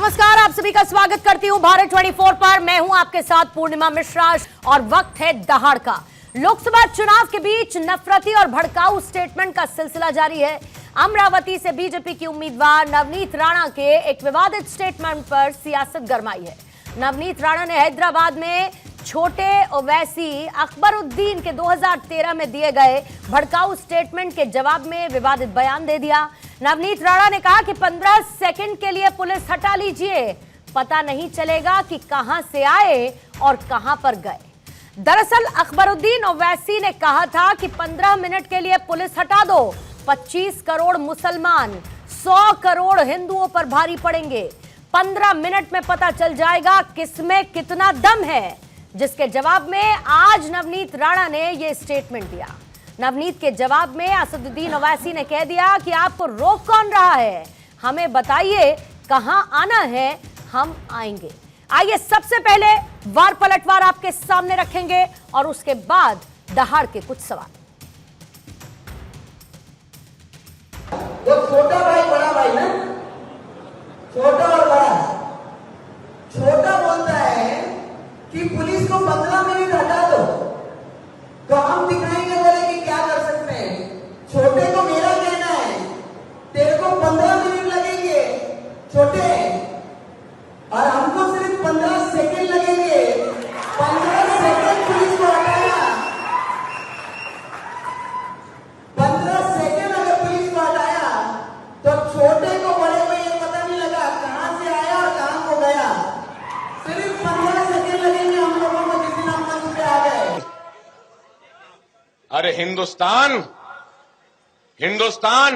नमस्कार, आप सभी का स्वागत करती हूं भारत 24 पर। मैं हूं आपके साथ पूर्णिमा मिश्रा और वक्त है दहाड़ का। लोकसभा चुनाव के बीच नफरती और भड़काऊ स्टेटमेंट का सिलसिला जारी है। अमरावती से बीजेपी की उम्मीदवार नवनीत राणा के एक विवादित स्टेटमेंट पर सियासत गरमाई है। नवनीत राणा ने हैदराबाद में छोटे ओवैसी अकबरुद्दीन के 2013 में दिए गए भड़काऊ स्टेटमेंट के जवाब में विवादित बयान दे दिया। नवनीत राणा ने कहा कि 15 सेकंड के लिए पुलिस हटा लीजिए, पता नहीं चलेगा कि कहां से आए और कहां पर गए। दरअसल अकबरुद्दीन ओवैसी ने कहा था कि 15 मिनट के लिए पुलिस हटा दो, 25 करोड़ मुसलमान 100 करोड़ हिंदुओं पर भारी पड़ेंगे, 15 मिनट में पता चल जाएगा किसमें कितना दम है। जिसके जवाब में आज नवनीत राणा ने यह स्टेटमेंट दिया। नवनीत के जवाब में असदुद्दीन ओवैसी ने कह दिया कि आपको रोक कौन रहा है, हमें बताइए कहां आना है, हम आएंगे। आइए सबसे पहले वार पलटवार आपके सामने रखेंगे और उसके बाद दहाड़ के कुछ सवाल। वो छोटा भाई बड़ा भाई ना, छोटा और बड़ा। छोटा बोलता है कि पुलिस को 15 मिनट हटा दो, तो हम दिखाएंगे बोले कि क्या कर सकते हैं। छोटे को मेरा कहना है तेरे को 15 मिनट लगेंगे छोटे, और हमको सिर्फ 15 सेकंड लगेंगे। 15 सेकंड पुलिस को हटाया, 15 सेकंड अगर पुलिस को हटाया तो छोटे को बड़े को ये पता नहीं लगा कहां से आया और कहां को गया। सिर्फ 15 सेकंड लगेंगे हम लोगों को, किसी ना मंच पे आ गए। अरे हिंदुस्तान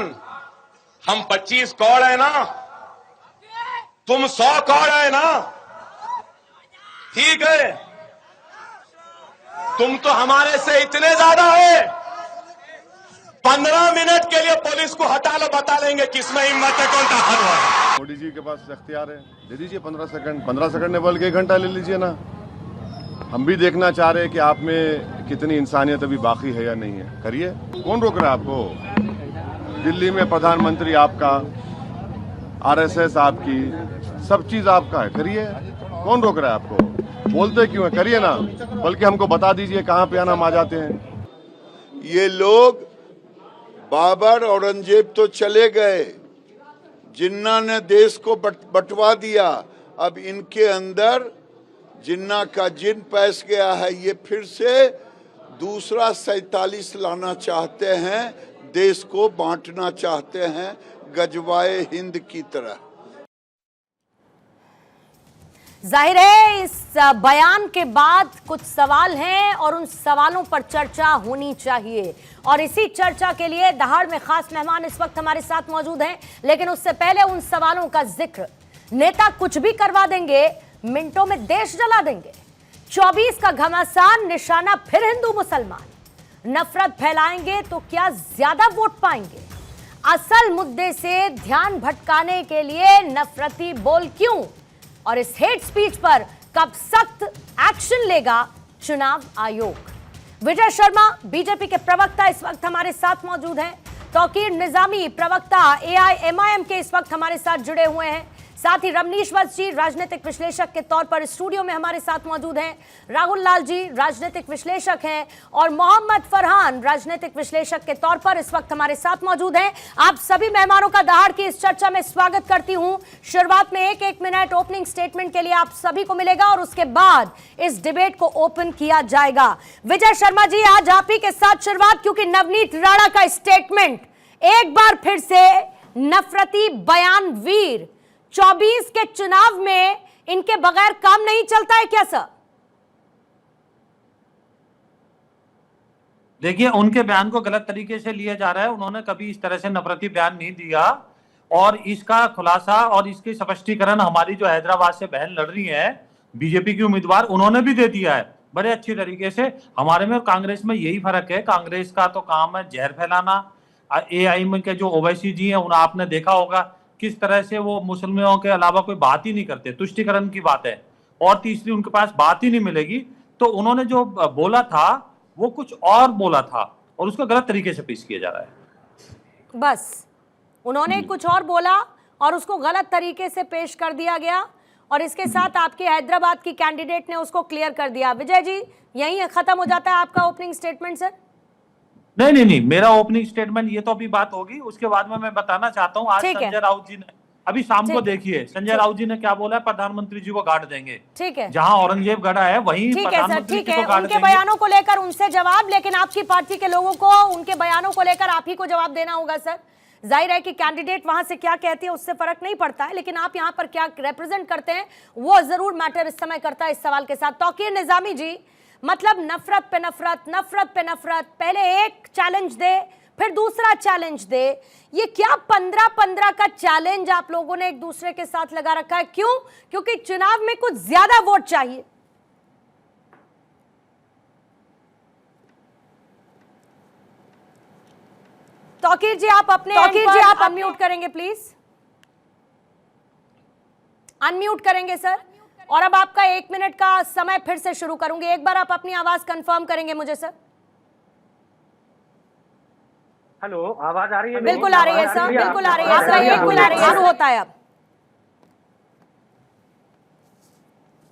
हम 25 करोड़ है ना, तुम 100 करोड़ है ना, ठीक है। तुम तो हमारे से इतने ज्यादा है। 15 मिनट के लिए पुलिस को हटा लो, बता लेंगे किसमें हिम्मत है, कौन ताकत है। मोदी जी के पास इख्तियार है, दे दीजिए 15 सेकंड। 15 सेकंड ने बल्कि 1 घंटा ले लीजिए ना। हम भी देखना चाह रहे हैं कि आप में कितनी इंसानियत अभी बाकी है या नहीं है। करिए, कौन रोक रहा है आपको? दिल्ली में प्रधानमंत्री आपका, आरएसएस आपकी, सब चीज आपका है, करिए। कौन रोक रहा है आपको? बोलते क्यों है? करिए ना, बल्कि हमको बता दीजिए कहां पे आना, हम आ जाते हैं। ये लोग बाबर औरंगजेब तो चले गए, जिन्ना ने देश को बंटवा दिया। अब इनके अंदर जिन्ना का जिन पैस गया है। ये फिर से दूसरा 47 लाना चाहते हैं, देश को बांटना चाहते हैं गजवाए हिंद की तरह। जाहिर है इस बयान के बाद कुछ सवाल हैं और उन सवालों पर चर्चा होनी चाहिए, और इसी चर्चा के लिए दहाड़ में खास मेहमान इस वक्त हमारे साथ मौजूद हैं। लेकिन उससे पहले उन सवालों का जिक्र, नेता कुछ भी करवा देंगे, मिनटों में देश जला देंगे। 24 का घमासान, निशाना फिर हिंदू मुसलमान। नफरत फैलाएंगे तो क्या ज्यादा वोट पाएंगे? असल मुद्दे से ध्यान भटकाने के लिए नफरती बोल क्यों? और इस हेट स्पीच पर कब सख्त एक्शन लेगा चुनाव आयोग? विजय शर्मा बीजेपी के प्रवक्ता इस वक्त हमारे साथ मौजूद हैं। तौकीर निजामी प्रवक्ता AIMIM के इस वक्त हमारे साथ जुड़े हुए हैं। साथ ही रमनीश वत्स जी राजनीतिक विश्लेषक के तौर पर स्टूडियो में हमारे साथ मौजूद हैं। राहुल लाल जी राजनीतिक विश्लेषक हैं और मोहम्मद फरहान राजनीतिक विश्लेषक के तौर पर इस वक्त हमारे साथ मौजूद हैं। आप सभी मेहमानों का दहाड़ की इस चर्चा में स्वागत करती हूं। शुरुआत में एक मिनट ओपनिंग स्टेटमेंट के लिए आप सभी को मिलेगा और उसके बाद इस डिबेट को ओपन किया जाएगा। विजय शर्मा जी, आज आप ही के साथ शुरुआत, क्योंकि नवनीत राणा का स्टेटमेंट एक बार फिर से नफरती बयान वीर। 24 के चुनाव में इनके बगैर काम नहीं चलता है क्या सर? देखिए, उनके बयान को गलत तरीके से लिया जा रहा है। उन्होंने कभी इस तरह से नफरती बयान नहीं दिया, और इसका खुलासा और इसके स्पष्टीकरण हमारी जो हैदराबाद से बहन लड़ रही है बीजेपी की उम्मीदवार, उन्होंने भी दे दिया है बड़े अच्छी तरीके से। हमारे में कांग्रेस में यही फर्क है, कांग्रेस का तो काम है जहर फैलाना। AIM के जो ओवैसी जी हैं, उन्हें आपने देखा होगा किस तरह से वो मुसलमानों के अलावा कोई बात ही नहीं करते, तुष्टिकरण की बात है। और तीसरी, उनके पास बात ही नहीं मिलेगी। तो उन्होंने जो बोला था वो कुछ और बोला था, और उसको गलत तरीके से पेश किया जा रहा है। बस उन्होंने कुछ और बोला और उसको गलत तरीके से पेश कर दिया गया और इसके साथ आपके हैदराबाद की कैंडिडेट ने उसको क्लियर कर दिया। विजय जी, यहीं खत्म हो जाता है आपका ओपनिंग स्टेटमेंट सर? नहीं, मेरा ओपनिंग स्टेटमेंट ये तो अभी बात होगी, उसके बाद में मैं बताना चाहता हूँ आज संजय राउत जी ने, अभी शाम को देखिए संजय राउत जी ने क्या बोला है, प्रधानमंत्री जी को गार्ड देंगे। ठीक है, जहां औरंगजेब गढ़ा है वहीं प्रधानमंत्री जी को गार्ड देंगे। उनके बयानों को लेकर उनसे जवाब, लेकिन आपकी पार्टी के लोगों को उनके बयानों को लेकर आप ही को जवाब देना होगा सर। जाहिर है कि कैंडिडेट वहां से क्या कहती है उससे फर्क नहीं पड़ता है, लेकिन आप यहां पर क्या रिप्रेजेंट करते हैं वो जरूर मैटर इस समय करता है इस सवाल के साथ। तौकीर निजामी जी, मतलब नफरत पे नफरत, नफरत पे नफरत, पहले एक चैलेंज दे फिर दूसरा चैलेंज दे, ये क्या 15-15 का चैलेंज आप लोगों ने एक दूसरे के साथ लगा रखा है? क्यों? क्योंकि चुनाव में कुछ ज्यादा वोट चाहिए। तौकीर जी आप अनम्यूट करेंगे प्लीज, अनम्यूट करेंगे सर। और अब आपका 1 मिनट का समय फिर से शुरू करूंगी, एक बार आप अपनी आवाज कंफर्म करेंगे मुझे सर। हेलो, आवाज आ रही है? बिल्कुल आ रही है सर, बिल्कुल आ रही है। आपका 1 मिनट शुरू होता है अब।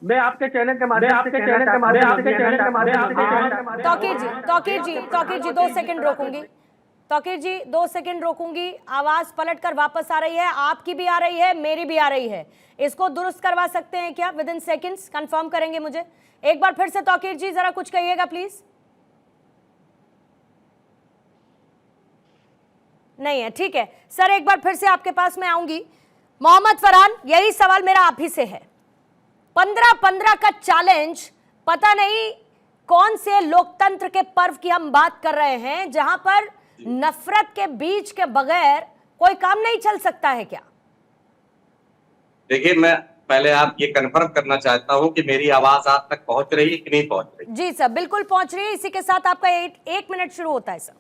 मैं आपके चैनल के माध्यम से तौकीर जी 2 सेकंड रोकूंगी। तौकीर जी 2 सेकंड रोकूंगी। आवाज पलटकर वापस आ रही है, आपकी भी आ रही है, मेरी भी आ रही है। इसको दुरुस्त करवा सकते हैं क्या विद इन सेकंड्स? कंफर्म करेंगे मुझे एक बार फिर से। तौकीर जी जरा कुछ कहिएगा प्लीज। नहीं है, ठीक है सर, एक बार फिर से आपके पास मैं आऊंगी। मोहम्मद फरहान, यही सवाल मेरा आप ही से है। 15-15 का चैलेंज, पता नहीं कौन से लोकतंत्र के पर्व की हम बात कर रहे हैं जहां पर नफरत के बीज के बगैर कोई काम नहीं चल सकता है क्या? देखिए, मैं पहले आप ये कंफर्म करना चाहता हूं कि मेरी आवाज आप तक पहुंच रही है कि नहीं पहुंच रही? जी सर, बिल्कुल पहुंच रही है। इसी के साथ आपका 1 मिनट शुरू होता है सर।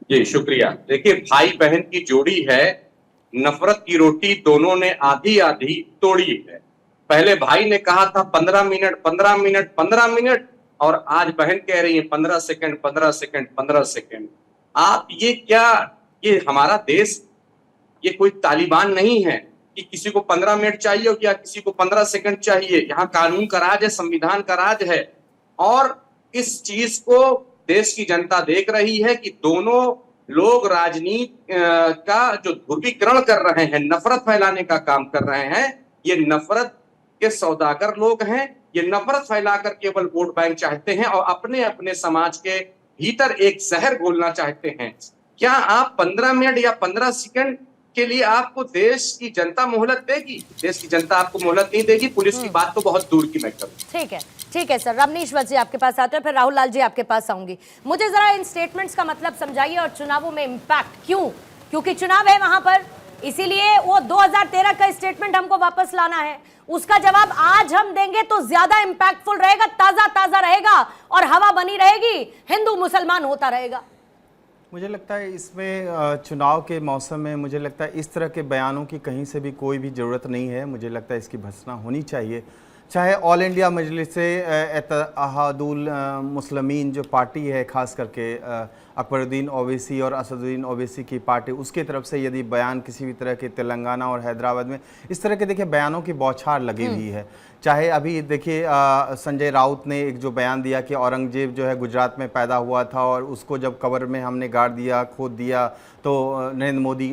जी शुक्रिया। देखिए, भाई बहन की जोड़ी है, नफरत की रोटी दोनों ने आधी आधी तोड़ी है। पहले भाई ने कहा था 15 मिनट 15 मिनट 15 मिनट, और आज बहन कह रही है 15 सेकंड 15 सेकंड 15 सेकंड। आप ये क्या, ये हमारा देश, ये कोई तालिबान नहीं है कि किसी को 15 मिनट चाहिए हो या किसी को 15 सेकंड चाहिए। यहाँ कानून का राज है, संविधान का राज है, और इस चीज को देश की जनता देख रही है कि दोनों लोग राजनीति का जो ध्रुवीकरण कर रहे हैं, नफरत फैलाने का काम कर रहे हैं, ये नफरत के सौदागर लोग हैं। ये नफरत फैलाकर केवल वोट बैंक चाहते हैं और अपने अपने समाज के भीतर एक जहर घोलना चाहते हैं। क्या आप 15 मिनट या 15 सेकंड के लिए आपको देश की जनता मोहलत देगी? देश की जनता आपको मोहलत नहीं देगी। पुलिस की बात तो बहुत दूर की मैं करूं। ठीक है सर। रमनीश वत जी आपके पास आते हैं, फिर राहुल लाल जी आपके पास आऊंगी। मुझे जरा इन स्टेटमेंट्स का मतलब समझाइए और चुनावों में इंपैक्ट क्यों? क्योंकि चुनाव है वहां पर, इसीलिए वो 2013 का स्टेटमेंट हमको वापस लाना है। उसका जवाब आज हम देंगे तो ज्यादा इंपैक्टफुल रहेगा, ताजा ताजा रहेगा और हवा बनी रहेगी, हिंदू मुसलमान होता रहेगा। मुझे लगता है इसमें चुनाव के मौसम में मुझे लगता है इस तरह के बयानों की कहीं से भी कोई भी ज़रूरत नहीं है। मुझे लगता है इसकी भर्त्सना होनी चाहिए। चाहे ऑल इंडिया मजलिस इत्तेहादुल मुस्लिमीन जो पार्टी है, ख़ास करके अकबरुद्दीन ओवैसी और असदुद्दीन ओवैसी की पार्टी, उसकी तरफ से यदि बयान किसी भी तरह के तेलंगाना और हैदराबाद में इस तरह के देखिए बयानों की बौछार लगी हुई है। चाहे अभी देखिए संजय राउत ने एक जो बयान दिया कि औरंगजेब जो है गुजरात में पैदा हुआ था और उसको जब कब्र में हमने गाड़ दिया, खोद दिया, तो नरेंद्र मोदी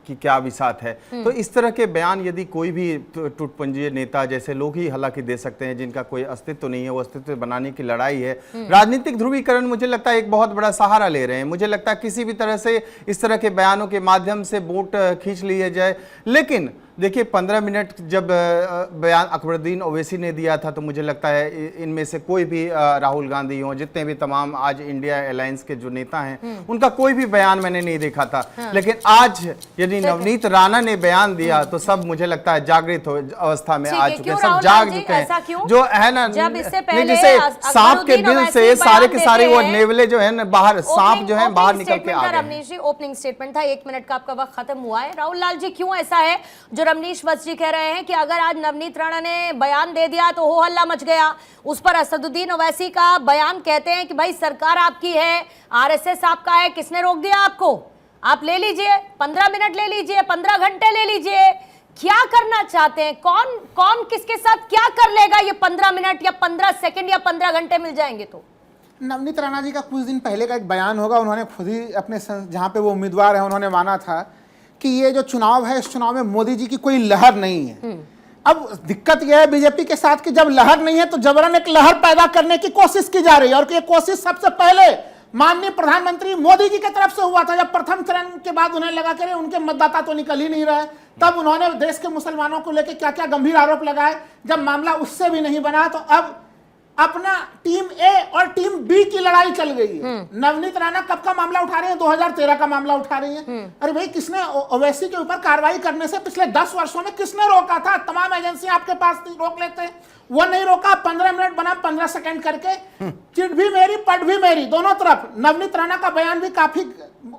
की क्या विसात है। तो इस तरह के बयान यदि कोई भी टूटपंजीय नेता जैसे लोग ही हालांकि दे सकते हैं जिनका कोई अस्तित्व नहीं है, वो अस्तित्व बनाने की लड़ाई है। राजनीतिक ध्रुवीकरण मुझे लगता है एक बहुत बड़ा सहारा ले रहे हैं। मुझे लगता है किसी भी तरह से इस तरह के बयानों के माध्यम से वोट खींच लिए जाए। लेकिन देखिए 15 मिनट जब बयान अकबरुद्दीन ओवैसी ने दिया था तो मुझे लगता है इनमें से कोई भी राहुल गांधी हो, जितने भी तमाम आज इंडिया अलायंस के जो नेता हैं, उनका कोई भी बयान मैंने नहीं देखा था। लेकिन आज यदि नवनीत राणा ने बयान दिया तो सब मुझे लगता है जागृत अवस्था में आ चुके हैं, सब जाग चुके हैं। जो है ना, जैसे सांप के बिल से सारे के सारे वो नेवले जो है ना बाहर, सांप जो है बाहर निकल के आ गए। ओपनिंग स्टेटमेंट था, 1 मिनट का आपका वक्त खत्म हुआ है। राहुल लाल जी, क्यों ऐसा है जो रमनीश वत्स जी कह रहे हैं कि अगर आज नवनीत राणा ने बयान दे दिया तो हो हल्ला मच गया? उस पर असदुद्दीन ओवैसी का बयान कहते हैं कि भाई सरकार आपकी है, आरएसएस आपका है, किसने रोक दिया आपको? आप ले लीजिए, 15 मिनट ले लीजिए, 15 घंटे ले लीजिए, क्या करना चाहते हैं? कौन कौन किसके साथ क्या कर लेगा ये 15 मिनट या 15 सेकंड या 15 घंटे मिल जाएंगे तो? नवनीत राणा जी का कुछ दिन पहले का एक बयान होगा, उन्होंने खुद ही अपने जहाँ पे वो उम्मीदवार है उन्होंने माना था कि ये जो चुनाव है इस चुनाव में मोदी जी की कोई लहर नहीं है। अब दिक्कत यह है बीजेपी के साथ कि जब लहर नहीं है तो जबरन एक लहर पैदा करने की कोशिश की जा रही है, और ये कोशिश सबसे पहले माननीय प्रधानमंत्री मोदी जी की तरफ से हुआ था। जब प्रथम चरण के बाद उन्हें लगा कि उनके मतदाता तो निकल ही नहीं रहे, तब उन्होंने देश के मुसलमानों को लेकर क्या क्या गंभीर आरोप लगाए। जब मामला उससे भी नहीं बना तो अब अपना टीम ए और टीम बी की लड़ाई चल गई है। नवनीत राणा कब का मामला उठा रहे हैं? 2013 का मामला उठा रही हैं। अरे भाई, किसने ओवैसी के ऊपर कार्रवाई करने से पिछले 10 वर्षों में किसने रोका था? तमाम एजेंसी आपके पास रोक लेते हैं, वो नहीं रोका। 15 मिनट बना 15 सेकंड करके। चिट भी मेरी पट भी मेरी, दोनों तरफ। नवनीत राणा का बयान भी काफी,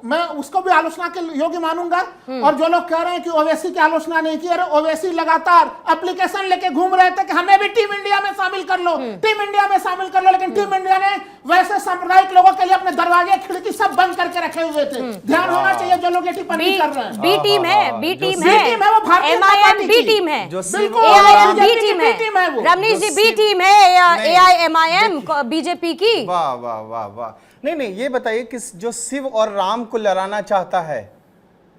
मैं उसको भी आलोचना के योग्य मानूंगा। और जो लोग कह रहे हैं कि ओवैसी की आलोचना नहीं की, अरे ओवैसी लगातार एप्लीकेशन लेके घूम रहे थे कि हमें भी टीम इंडिया में शामिल कर लो, टीम इंडिया में शामिल कर लो, लेकिन टीम इंडिया ने वैसे सांप्रदायिक लोगों के लिए अपने दरवाजे खिड़की सब बंद करके रखे हुए थे। ध्यान होना चाहिए जो लोग ये टिप्पणी कर रहे हैं। बी टीम है, बी टीम है, वो भारतीय एमआईएम बी टीम है, बिल्कुल एआईएम बी टीम टीम है वो। है, रमनीश जी बी टीम है, एआईएमआईएम बीजेपी की। वाह वाह वाह वाह। नहीं, ये बताइए कि जो शिव और राम को लड़ाना चाहता है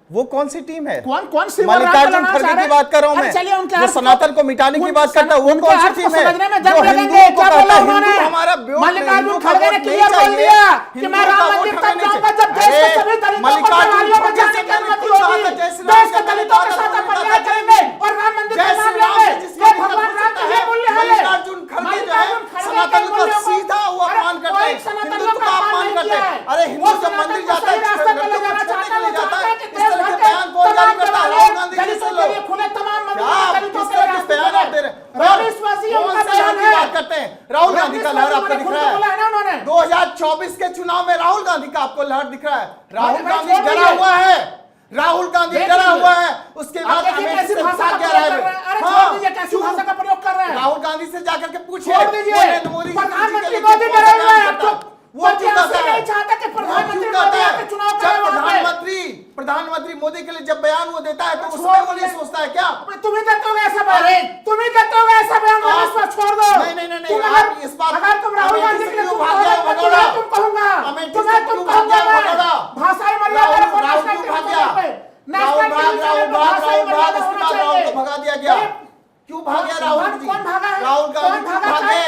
वो कौन सी टीम है? कौन सी? मल्लिकार्जुन खड़गे की बात कर रहा हूं मैं, जो सनातन को मिटाने की बात करता है, वो कौन सी टीम है? जो हिंदुओं को कहता है हिंदू हमारा वोट, मल्लिकार्जुन खड़गे ने क्लियर बोल दिया कि मैं राम मंदिर तक जाऊंगा जब देश के सभी दलितों को दलालियों को जाने की अनुमति होगी, देश के दलितों के साथ अपन न्याय करेंगे और राम मंदिर का नाम लेंगे। ये भगवान राम का ये मूल्य है। मल्लिकार्जुन खड़गे जो है सनातन का सीधा वो अपमान करते हैं, हिंदुत्व का अपमान करते हैं। अरे हिंदू जब मंदिर जाता है छूटने के लिए जाता है, बयान कौन जारी करता है? राहुल गांधी जैसे लोग खुले तमाम बात करते हैं। राहुल गांधी का लहर आपको दिख रहा है? 2024 के चुनाव में राहुल गांधी का आपको लहर दिख रहा है? राहुल गांधी डरा हुआ है, राहुल गांधी डरा हुआ है। उसके बाद कैसी भाषा का प्रयोग कर रहे हैं? राहुल गांधी से जाकर के पूछिए, नरेंद्र मोदी प्रधानमंत्री मोदी डरा हुआ है। वो क्यों नहीं चाहता कि प्रधानमंत्री मोदी आके चुनाव करे? प्रधानमंत्री मोदी के लिए जब बयान वो देता है तो उसमें वो नहीं सोचता है क्या? तुम ही देते होगे ऐसा बयान, तुम ही देते होगे ऐसा बयान, छोड़ दो। नहीं, आप इस बात, अगर तुम राहुल गांधी के लिए तुम भगोड़ा कहूंगा, तुम्हें तुम कहूंगा भाषाई मर्यादा रखो। राहुल भाग गया, राहुल को भगा दिया गया। क्यों भाग गया राहुल गांधी? राहुल गांधी क्यों भागे?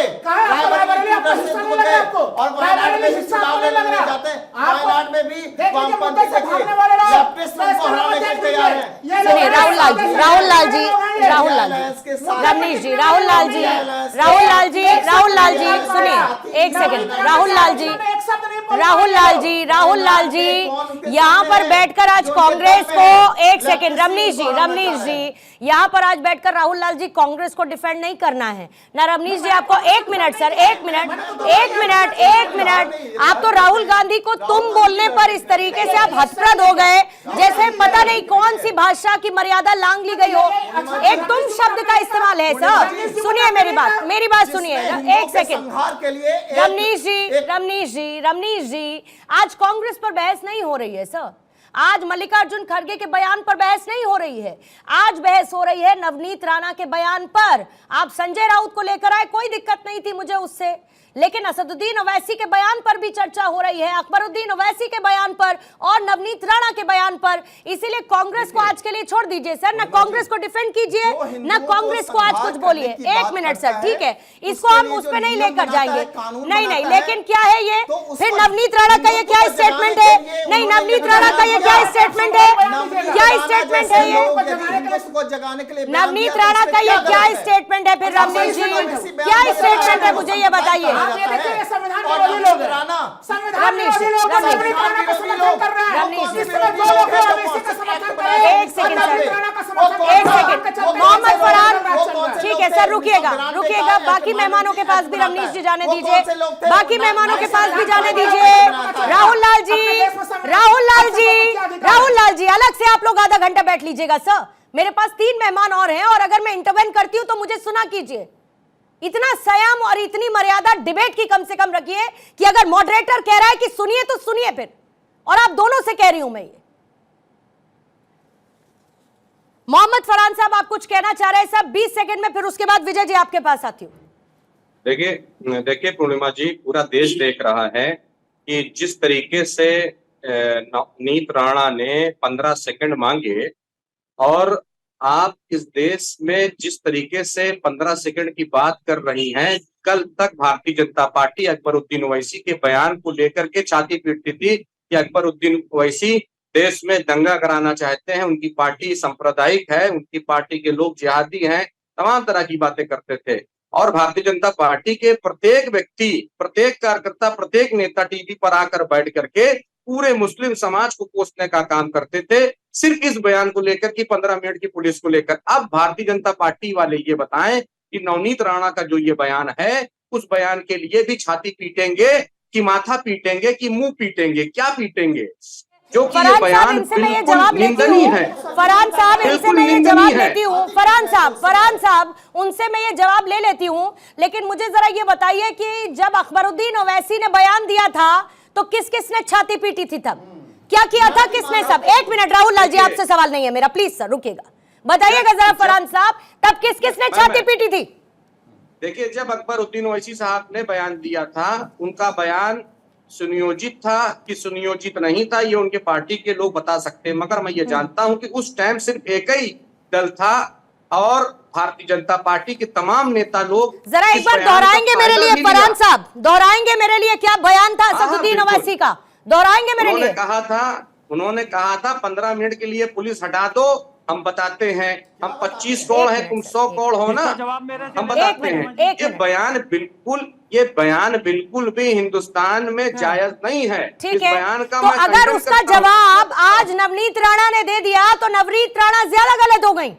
और वायनाड में भी चुनाव लड़ने जाते हैं, वायनाड में भी वामपंथी लेफ्टिस्ट को हराने के लिए तैयार हैं। सुनिए राहुल लाल जी, रमनीश जी, राहुल लाल जी सुनिए एक सेकंड। राहुल लाल जी यहाँ पर बैठकर आज कांग्रेस को, एक सेकंड रमनीश जी यहाँ पर आज बैठकर राहुल लाल जी कांग्रेस को डिफेंड नहीं करना है ना। रमनीश जी आपको एक मिनट सर, एक मिनट, आप तो राहुल गांधी को तुम बोलने पर इस तरीके से आप हतप्रद हो गए जैसे पता नहीं कौन सी भाषा की मर्यादा लांघ ली गई हो। एक तुम शब्द का इस्तेमाल है सर। सुनिए मेरी बात सुनिए एक सेकंड। रमनीश जी आज कांग्रेस पर बहस नहीं हो रही है सर, आज मल्लिकार्जुन खड़गे के बयान पर बहस नहीं हो रही है, आज बहस हो रही है नवनीत राणा के बयान पर। आप संजय राउत को लेकर आए, कोई दिक्कत नहीं थी मुझे उससे, लेकिन असदुद्दीन ओवैसी के बयान पर भी चर्चा हो रही है, अकबरुद्दीन ओवैसी के बयान पर और नवनीत राणा के बयान पर। इसीलिए कांग्रेस को आज के लिए छोड़ दीजिए सर, ना कांग्रेस को डिफेंड कीजिए ना कांग्रेस को आज कुछ बोलिए। एक मिनट सर, ठीक है, इसको हम उस पर नहीं लेकर जाएंगे। नहीं, लेकिन क्या है ये फिर नवनीत राणा का ये क्या स्टेटमेंट है? नहीं, नवनीत राणा का ये क्या स्टेटमेंट है? क्या स्टेटमेंट है ये? नवनीत राणा का ये क्या स्टेटमेंट है फिर? रमनीश जी क्या स्टेटमेंट है, मुझे ये बताइए। संविधान विरोधी लोग, संविधान विरोधी लोग का समर्थन कर रहे हैं। एक सेकंड मोहम्मद फरहान, ठीक है सर, रुकिएगा। बाकी मेहमानों के पास भी रमनीश जी जाने दीजिए, बाकी मेहमानों के पास भी जाने दीजिए। राहुल लाल जी अलग से आप लोग आधा घंटा बैठ लीजिएगा सर। मेरे पास 3 मेहमान और हैं और अगर मैं इंटरवेन करती हूं तो मुझे सुना कीजिए। इतना संयम और इतनी मर्यादा डिबेट की कम से कम रखिए कि अगर मॉडरेटर कह रहा है कि सुनिए तो सुनिए फिर, और आप दोनों से कह रही हूं मैं ये। मोहम्मद फरहान साहब, आप कुछ कहना चाह रहे हैं साहब? 20 सेकंड में, फिर उसके बाद विजय जी आपके पास आती हूँ। देखिए पूर्णिमा जी, पूरा देश देख रहा है कि जिस तरीके से नवनीत राणा ने 15 सेकंड मांगे और आप इस देश में जिस तरीके से 15 सेकंड की बात कर रही हैं, कल तक भारतीय जनता पार्टी अकबरुद्दीन ओवैसी के बयान को लेकर के छाती पीटती थी कि अकबरुद्दीन ओवैसी देश में दंगा कराना चाहते हैं, उनकी पार्टी सांप्रदायिक है, उनकी पार्टी के लोग जिहादी हैं, तमाम तरह की बातें करते थे। और भारतीय जनता पार्टी के प्रत्येक व्यक्ति, प्रत्येक कार्यकर्ता, प्रत्येक नेता टीवी पर आकर बैठ करके पूरे मुस्लिम समाज को कोसने का काम करते थे, सिर्फ इस बयान को लेकर कि 15 मिनट की पुलिस को लेकर। अब भारतीय जनता पार्टी वाले ये बताएं कि नवनीत राणा का जो ये बयान है, उस बयान के लिए भी छाती पीटेंगे कि माथा पीटेंगे कि मुंह पीटेंगे, क्या पीटेंगे? जो कि ये बयान बिल्कुल निंदनीय है। फरहान साहब, इनसे मैं ये जवाब लेती हूँ। फरहान साहब, उनसे मैं ये जवाब ले लेती हूँ, लेकिन मुझे जरा ये बताइए कि जब अकबरुद्दीन ओवैसी ने बयान दिया था तो किस किसने छाती पीटी थी? तब क्या किया था किसने? सब 1 मिनट, राहुल लाल जी आपसे सवाल नहीं है मेरा, प्लीज सर रुकिएगा, बताइएगा जरा फरहान साहब, तब किस किसने छाती पीटी थी? देखिए, जब अकबरुद्दीन ओवैसी साहब ने बयान दिया था, उनका बयान सुनियोजित था कि सुनियोजित नहीं था, ये उनके पार्टी के लोग बता सकते हैं, मगर मैं ये जानता हूं कि उस टाइम सिर्फ एक ही दल था और भारतीय जनता पार्टी के तमाम नेता लोग। जरा एक बार दोहराएंगे मेरे लिए फरहान साहब, दोहराएंगे मेरे लिए क्या बयान था असदुद्दीन ओवैसी का? दोहराएंगे मेरे लिए। उन्होंने कहा था 15 मिनट के लिए पुलिस हटा दो, हम बताते हैं, हम 25 करोड़ हैं, तुम 100 करोड़ हो ना, हम बताते हैं। ये बयान बिल्कुल भी हिंदुस्तान में जायज नहीं है। ठीक है, तो अगर उसका जवाब आज नवनीत राणा ने दे दिया तो नवनीत राणा ज्यादा गलत हो गई।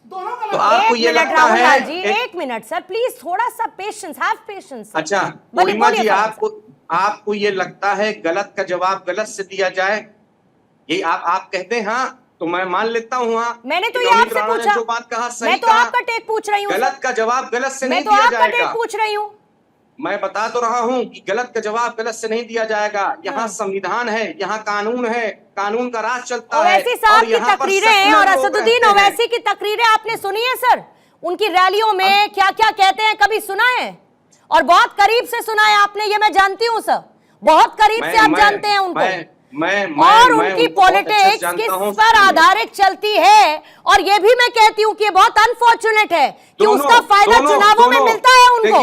तो आपको ये लगता है जी, 1 मिनट सर प्लीज, थोड़ा सा पेशेंस, हैव पेशेंस। अच्छा पूर्णिमा जी, आपको ये लगता है गलत का जवाब गलत से दिया जाए, ये आप कहते हैं? हाँ, तो मैं मान लेता हूँ। हाँ, मैंने तो ये आपसे पूछा, जो बात कहा सही, मैं तो आपका टेक पूछ रही हूँ। गलत का जवाब गलत से नहीं दिया जाएगा। मैं तो आपका टेक पूछ रही हूँ। मैं बता तो रहा हूँ कि गलत का जवाब गलत से नहीं दिया जाएगा। यहाँ संविधान है, यहाँ कानून है, कानून का राज चलता है। ओवैसी साहब की तकरीरें और असदुद्दीन ओवैसी की तकरीरें आपने सुनी है सर? उनकी रैलियों में क्या क्या कहते हैं, कभी सुना है? और बहुत करीब से सुना है आपने, ये मैं जानती हूँ सर, बहुत करीब से आप जानते हैं उनको। और उनकी पॉलिटिक्स किस पर आधारित चलती है, और ये भी मैं कहती हूँ कि ये बहुत अनफॉर्चुनेट है कि उसका फायदा चुनावों में मिलता है उनको,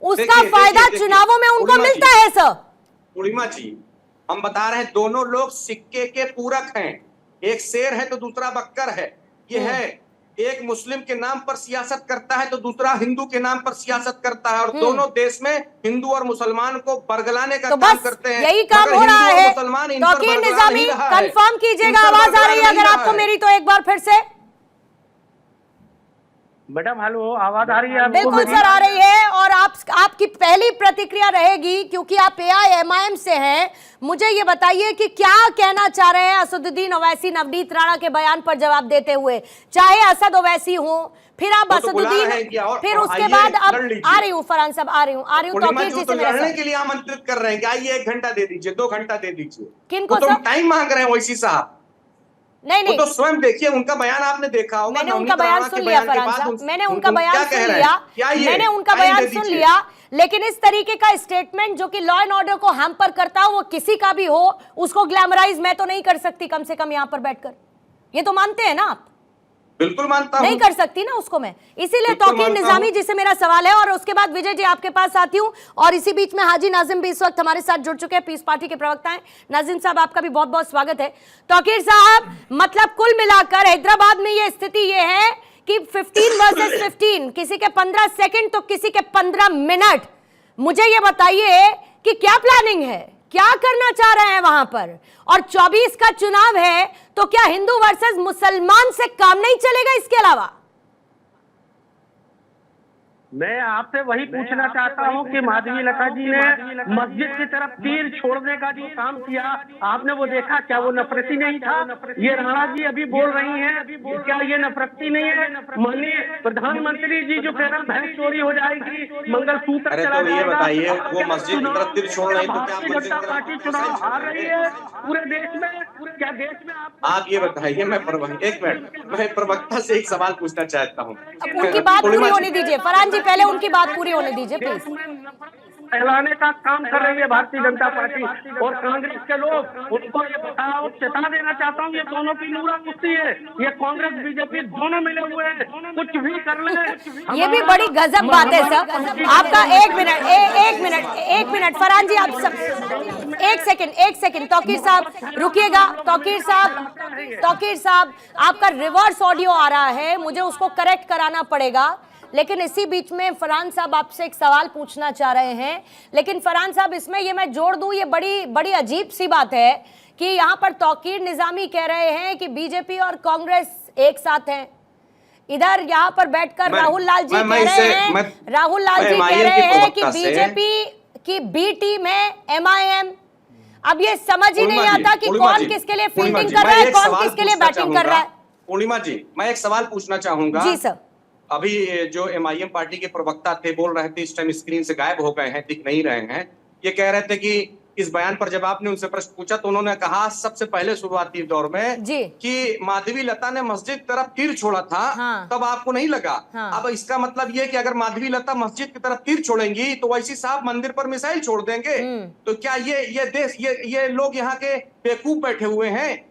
उसका फायदा चुनावों में उनको मिलता है सर। पूर्णिमा जी, हम बता रहे हैं दोनों लोग सिक्के के पूरक हैं, एक शेर है तो दूसरा बक्कर है। ये है, एक मुस्लिम के नाम पर सियासत करता है तो दूसरा हिंदू के नाम पर सियासत करता है, और दोनों देश में हिंदू और मुसलमान को बरगलाने का काम करते हैं। यही काम हो रहा है। तौकीर निजामी, कंफर्म कीजिएगा, आवाज आ रही है अगर आपको मेरी, तो एक बार फिर से। मैडम हेलो, आवाज आ रही है? बिल्कुल सर आ रही है, और आपकी पहली प्रतिक्रिया रहेगी क्योंकि आप AIMIM से हैं। मुझे ये बताइए कि क्या कहना चाह रहे हैं असदुद्दीन ओवैसी नवनीत राणा के बयान पर जवाब देते हुए, चाहे असद ओवैसी हो, फिर आप असदुद्दीन, फिर उसके बाद अब आ रही हूँ फरहान साहब, आ रही हूँ तौकीर जी से लड़ने के लिए आमंत्रित कर रहे हैं कि आइए 1 घंटा दे दीजिए, 2 घंटा दे दीजिए। किनको तुम टाइम मांग रहे हैं ओवैसी साहब? नहीं, तो स्वयं देखिए, उनका बयान आपने देखा होगा। मैंने उनका बयान सुन लिया फरहान साहब, मैंने उनका बयान सुन लिया, लेकिन इस तरीके का स्टेटमेंट जो कि लॉ एंड ऑर्डर को हैम्पर करता हो, वो किसी का भी हो, उसको ग्लैमराइज मैं तो नहीं कर सकती, कम से कम यहाँ पर बैठकर। ये तो मानते हैं ना आप? बिल्कुल मानता हूं। नहीं कर सकती ना उसको मैं, इसीलिए तौकीर निजामी जी से मेरा सवाल है, और उसके बाद विजय जी आपके पास आती हूं। और इसी बीच में हाजी नाजिम भी इस वक्त हमारे साथ जुड़ चुके हैं, पीस पार्टी के प्रवक्ता हैं। नाजिम साहब, आपका भी बहुत बहुत स्वागत है। तौकीर साहब, मतलब कुल मिलाकर हैदराबाद में ये स्थिति ये है कि 15 वर्सेस 15, किसी के 15 सेकंड तो किसी के 15 मिनट। मुझे ये बताइए कि क्या प्लानिंग है, क्या करना चाह रहे हैं वहां पर? और 24 का चुनाव है, तो क्या हिंदू वर्सेस मुसलमान से काम नहीं चलेगा इसके अलावा? मैं आपसे वही पूछना चाहता हूं कि माधवी लता जी ने मस्जिद की तरफ तीर छोड़ने का जो काम किया, आपने वो देखा? क्या वो नफरती नहीं था? ये राणा जी अभी बोल रही हैं, क्या ये नफरती नहीं है? माननीय प्रधानमंत्री जी जो कह रहे हैं भैंस चोरी हो जाएगी, मंगलसूत्र अरे चला तो ये जाएगा। बताइए, अब वो क्या मस्जिद की तरफ तीर छोड़ रही तो क्या भारतीय मस्जिद जनता की तरफ पार्टी चुनाव हार रही है पूरे देश में? क्या देश में आप ये बताइए, एक मिनट, मैं प्रवक्ता से एक सवाल पूछना चाहता हूँ। अब उनकी बात पूरी होने दीजिए फरहान जी, पहले उनकी बात पूरी होने दीजिए प्लीज। फैलाने का काम कर रही है भारतीय जनता पार्टी और कांग्रेस के लोग। उनको ये बताओ, चेता देना चाहता हूँ, ये दोनों की नूरा कुश्ती है। ये कांग्रेस बीजेपी दोनों मिले हुए हैं, कुछ भी कर ले। ये भी बड़ी गजब बात है सर आपका। एक मिनट फरहान जी, आप सब एक सेकंड तौकीर साहब रुकिएगा। तौकीर साहब आपका रिवर्स ऑडियो आ रहा है, मुझे उसको करेक्ट कराना पड़ेगा। लेकिन इसी बीच में फरहान साहब आपसे एक सवाल पूछना चाह रहे हैं। लेकिन फरहान साहब, इसमें ये मैं जोड़ दूं, ये बड़ी अजीब सी बात है कि यहाँ पर तौकीर निजामी कह रहे हैं कि बीजेपी और कांग्रेस एक साथ हैं। इधर यहाँ पर बैठकर राहुल लाल जी कह रहे हैं कि बीजेपी की बी टीम है MIM। अब ये समझ ही नहीं आता कि कौन किसके लिए फील्डिंग कर रहा है, कौन किसके लिए बैटिंग कर रहा है। पूर्णिमा जी, मैं एक सवाल पूछना चाहूंगा। जी सर। अभी जो MIM पार्टी के प्रवक्ता थे, बोल रहे थे, इस टाइम स्क्रीन से गायब हो गए हैं, दिख नहीं रहे हैं। ये कह रहे थे कि इस बयान पर जब आपने उनसे प्रश्न पूछा तो उन्होंने कहा सबसे पहले शुरुआती दौर में कि माधवी लता ने मस्जिद की तरफ तीर छोड़ा था। हाँ। तब आपको नहीं लगा। हाँ। अब इसका मतलब ये कि अगर माधवी लता मस्जिद की तरफ तीर छोड़ेंगी तो वैसी साहब मंदिर पर मिसाइल छोड़ देंगे। तो क्या ये देश, ये लोग यहाँ के बेवकूफ बैठे हुए हैं?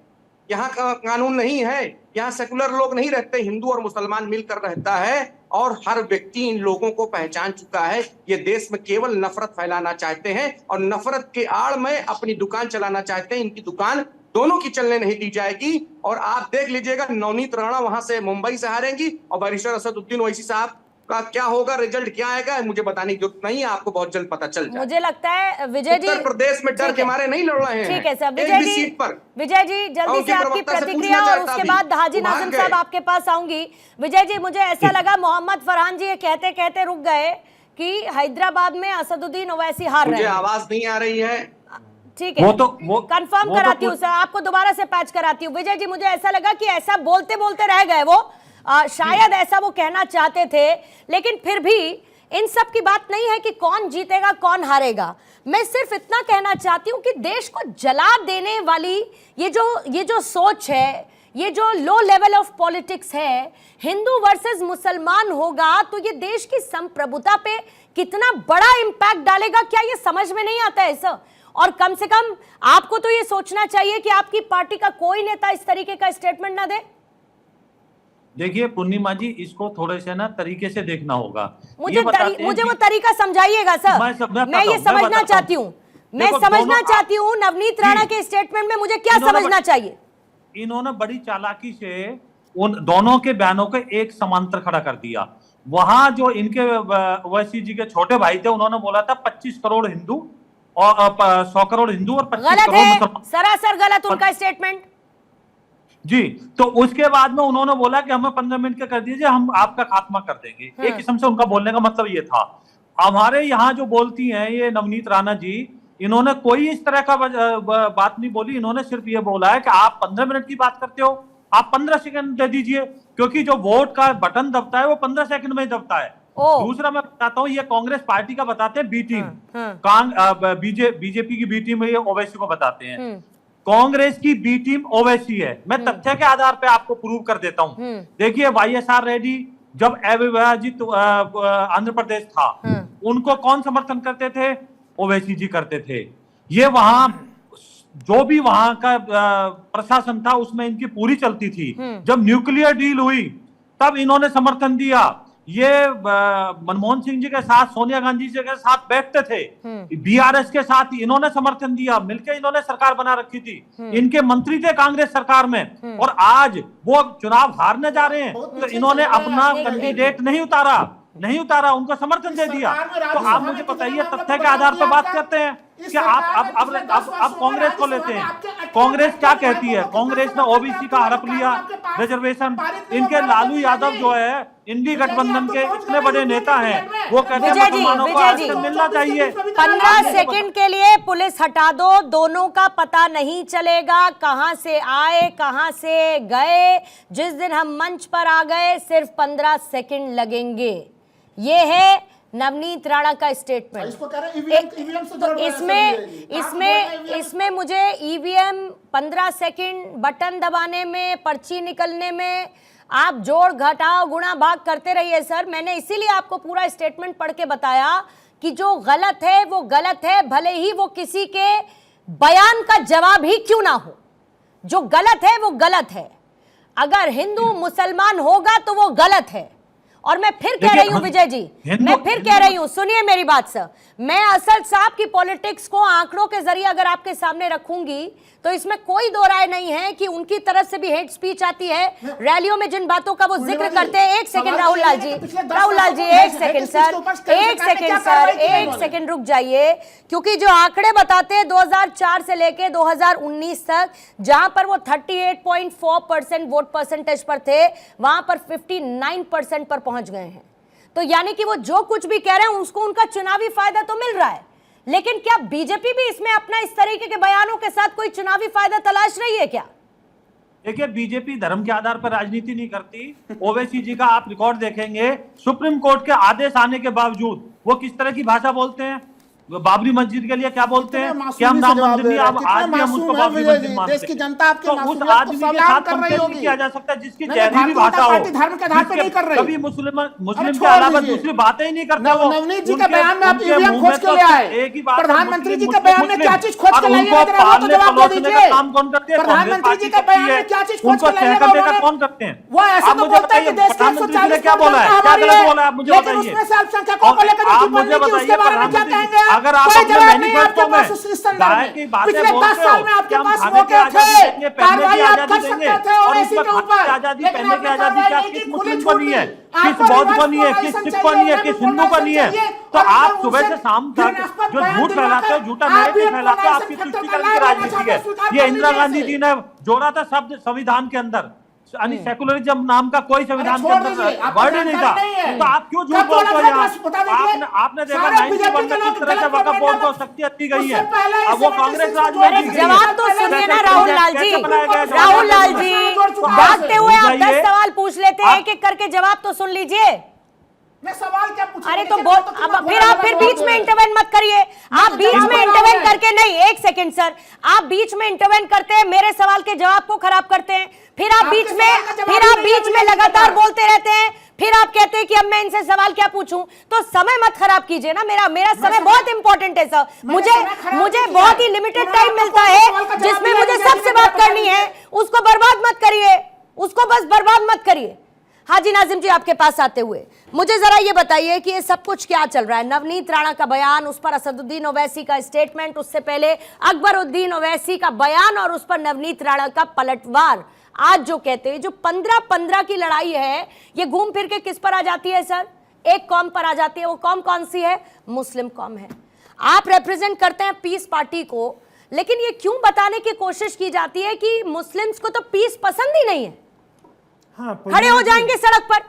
यहाँ का कानून नहीं है, यहाँ सेकुलर लोग नहीं रहते, हिंदू और मुसलमान मिलकर रहता है और हर व्यक्ति इन लोगों को पहचान चुका है। ये देश में केवल नफरत फैलाना चाहते हैं और नफरत के आड़ में अपनी दुकान चलाना चाहते हैं। इनकी दुकान दोनों की चलने नहीं दी जाएगी। और आप देख लीजिएगा, नवनीत राणा वहां से मुंबई से हारेंगी और बैरिस्टर असदुद्दीन ओवैसी साहब का क्या होगा, रिजल्ट क्या आएगा, मुझे बताने की जरूरत नहीं है, आपको बहुत जल्द पता चल जाएगा। मुझे लगता है विजय जी उत्तर प्रदेश में डर के मारे नहीं लड़ रहे हैं। ठीक है सर। विजय जी जल्दी से आपकी प्रतिक्रिया और उसके बाद हाजी नाज़िम साहब आपके पास आऊंगी। विजय जी, मुझे ऐसा लगा मोहम्मद फरहान जी ये कहते कहते रुक गए कि हैदराबाद में असदुद्दीन ओवैसी हार रहे हैं। मुझे आवाज नहीं आ रही है। ठीक है, वो कंफर्म कराती हूँ सर, आपको दोबारा से पैच कराती हूँ। विजय जी, मुझे ऐसा लगा कि ऐसा बोलते बोलते रह गए वो, शायद ऐसा वो कहना चाहते थे, लेकिन फिर भी इन सब की बात नहीं है कि कौन जीतेगा कौन हारेगा। मैं सिर्फ इतना कहना चाहती हूं कि देश को जला देने वाली ये जो सोच है, ये जो लो लेवल ऑफ पॉलिटिक्स है, हिंदू वर्सेस मुसलमान होगा तो ये देश की संप्रभुता पे कितना बड़ा इंपैक्ट डालेगा, क्या ये समझ में नहीं आता है सर? और कम से कम आपको तो ये सोचना चाहिए कि आपकी पार्टी का कोई नेता इस तरीके का स्टेटमेंट ना दे। देखिए पूर्णिमा जी, इसको थोड़े से ना तरीके से देखना होगा। मुझे वो तरीका समझाइएगा सर। मैं ये समझना चाहती हूँ, मैं समझना चाहती हूँ नवनीत राणा के स्टेटमेंट में मुझे क्या समझना चाहिए। इन्होंने बड़ी चालाकी से उन दोनों के बयानों को एक समांतर खड़ा कर दिया। वहां जो इनके ओवैसी जी के छोटे भाई थे, उन्होंने बोला था 25 करोड़ हिंदू और 100 करोड़ हिंदू और 25 करोड़ मुसलमान। सरासर गलत उनका स्टेटमेंट जी। तो उसके बाद में उन्होंने बोला कि हमें 15 मिनट का कर दीजिए, हम आपका खात्मा कर देंगे। एक किस्म से उनका बोलने का मतलब ये था। हमारे यहाँ जो बोलती हैं ये नवनीत राणा जी, इन्होंने कोई इस तरह का बात नहीं बोली। इन्होंने सिर्फ ये बोला है कि आप 15 मिनट की बात करते हो, आप 15 सेकंड दे दीजिए, क्योंकि जो वोट का बटन दबता है वो 15 सेकंड में दबता है। दूसरा मैं बताता हूँ, ये कांग्रेस पार्टी का बताते हैं बी टीम, बीजेपी की बी टीम है, ये ओवैसी को बताते हैं। कांग्रेस की बी टीम ओवैसी है। मैं तथ्य के आधार पे आपको प्रूव कर देता हूं। देखिए YSR रेड्डी जब अविभाजित आंध्र प्रदेश था, उनको कौन समर्थन करते थे? ओवैसी जी करते थे। ये वहां जो भी वहां का प्रशासन था उसमें इनकी पूरी चलती थी। जब न्यूक्लियर डील हुई तब इन्होंने समर्थन दिया। ये मनमोहन सिंह जी के साथ, सोनिया गांधी जी के साथ बैठते थे, BRS के साथ इन्होंने समर्थन दिया, मिलकर इन्होंने सरकार बना रखी थी। इनके मंत्री थे कांग्रेस सरकार में, और आज वो चुनाव हारने जा रहे हैं तो इन्होंने अपना कैंडिडेट नहीं उतारा, उनको समर्थन दे दिया। तो आप मुझे बताइए, तथ्य के आधार पर बात करते हैं। इस कि आप कांग्रेस को लेते हैं, कांग्रेस क्या कहती है? कांग्रेस ने ओबीसी का हड़प लिया, रिजर्वेशन। इनके लालू यादव जो है इंडी गठबंधन के इतने बड़े नेता हैं, वो कहते हैं मुसलमानों को आरक्षण मिलना चाहिए। 15 सेकंड के लिए पुलिस हटा दो, दोनों का पता नहीं चलेगा कहां से आए कहां से गए। जिस दिन हम मंच पर आ गए सिर्फ 15 सेकंड लगेंगे। ये है नवनीत राणा का स्टेटमेंट। इसमें मुझे ईवीएम 15 सेकंड बटन दबाने में, पर्ची निकलने में आप जोड़ घटाओ गुणा भाग करते रहिए सर। मैंने इसीलिए आपको पूरा स्टेटमेंट पढ़ के बताया कि जो गलत है वो गलत है, भले ही वो किसी के बयान का जवाब ही क्यों ना हो। जो गलत है वो गलत है। अगर हिंदू मुसलमान होगा तो वो गलत है। और मैं फिर कह रही हूं विजय जी, मैं फिर कह रही हूं, सुनिए मेरी बात सर। मैं असद साहब की पॉलिटिक्स को आंकड़ों के जरिए अगर आपके सामने रखूंगी तो इसमें कोई दो राय नहीं है कि उनकी तरफ से भी हेट स्पीच आती है। रैलियों में जिन बातों का वो जिक्र करते हैं। एक सेकंड राहुल लाल जी, एक सेकंड सर, एक सेकंड रुक जाइए। क्योंकि जो आंकड़े बताते हैं 2004 से लेके 2019 तक, जहां पर वो 38.4% वोट परसेंटेज पर थे, वहां पर 59% पर पहुंच गए हैं। तो यानी कि वो जो कुछ भी कह रहे हैं उसको उनका चुनावी फायदा तो मिल रहा है। लेकिन क्या बीजेपी भी इसमें अपना इस तरीके के बयानों के साथ कोई चुनावी फायदा तलाश रही है क्या? देखिए, बीजेपी धर्म के आधार पर राजनीति नहीं करती। ओवैसी जी का आप रिकॉर्ड देखेंगे, सुप्रीम कोर्ट के आदेश आने के बावजूद वो किस तरह की भाषा बोलते हैं। बाबरी मस्जिद के लिए क्या बोलते हैं कि हम राम मंदिर नहीं, अब आज भी हम उसको बाबरी मस्जिद मानते हैं। तो उस आदमी के साथ कंपेयर नहीं किया जा सकता जिसकी जहरीली भाषा हो, कभी मुस्लिम के अलावा दूसरी बातें ही नहीं करते। नवनीत जी के बयान में आप ईवीएम खोज के ले आए, प्रधानमंत्री जी के बयान में क्या चीज खोज के लाए, जवाब दीजिए। काम कौन करते हैं? प्रधानमंत्री जी के बयान में क्या चीज खोज के लाए, कौन करते हैं? वो ऐसा तो बोलता है कि देश के 140 क्या बोला है, क्या गलत बोला है? मुझे बताइए। उसमें से अल्पसंख्यकों को लेकर आप मुझे बताइए, उसके बारे में क्या कहेंगे? अगर आप अपने मैनिफेस्टो में गाय की बातें बोलते हो कि हम खाने की आजादी देंगे, पहनने की आजादी देंगे, और इस पर खाने की आजादी, पहनने की आजादी क्या किस मुस्लिम को नहीं है, किस बौद्ध को नहीं है, किस सिख को नहीं है, किस हिंदू को नहीं है? तो आप सुबह से शाम तक जो झूठ फैलाते हो, झूठा नैरेटिव फैलाते हो, आपकी तुष्टिकरण की राजनीति है। ये इंदिरा गांधी जी ने जोड़ा था शब्द संविधान के अंदर, यानी सेकुलरिज्म नाम का कोई संविधान के अंदर वर्ड ही नहीं था। तो आप क्यों झूठ बोलते हो? यहाँ आपने देखा 91 में किस तरह से वक्फ बोर्ड को शक्तियां दी गई है। अब वो कांग्रेस राज में जवाब तो सुनिए ना राहुल लाल जी, राहुल लाल जी भागते हुए आप 10 सवाल पूछ लेते हैं, एक एक करके जवाब तो सुन लीजिए। मैं सवाल क्या पूछूं? अरे तो बहुत, अब फिर आप बीच में इंटरवेन मत करिए। आप बीच में इंटरवेन करके नहीं, एक सेकंड सर, आप बीच में इंटरवेन करते हैं, मेरे सवाल के जवाब को खराब करते हैं। फिर आप बीच में लगातार बोलते रहते हैं, फिर आप कहते हैं कि अब मैं इनसे सवाल क्या पूछूं। तो समय मत खराब कीजिए ना, मेरा समय बहुत इंपॉर्टेंट है सर। मुझे बहुत ही लिमिटेड टाइम मिलता है जिसमें मुझे सबसे बात करनी है। उसको बर्बाद मत करिए, उसको बस बर्बाद मत करिए। हाजी नाजिम जी, आपके पास आते हुए मुझे जरा ये बताइए कि ये सब कुछ क्या चल रहा है? नवनीत राणा का बयान, उस पर असदुद्दीन ओवैसी का स्टेटमेंट, उससे पहले अकबरुद्दीन ओवैसी का बयान और उस पर नवनीत राणा का पलटवार। आज जो कहते हैं जो 15-15 की लड़ाई है, ये घूम फिर के किस पर आ जाती है सर? एक कौम पर आ जाती है। वो कौम कौन सी है? मुस्लिम कौम है। आप रिप्रेजेंट करते हैं पीस पार्टी को, लेकिन ये क्यों बताने की कोशिश की जाती है कि मुस्लिम्स को तो पीस पसंद ही नहीं है? हाँ, खड़े हो जाएंगे सड़क पर।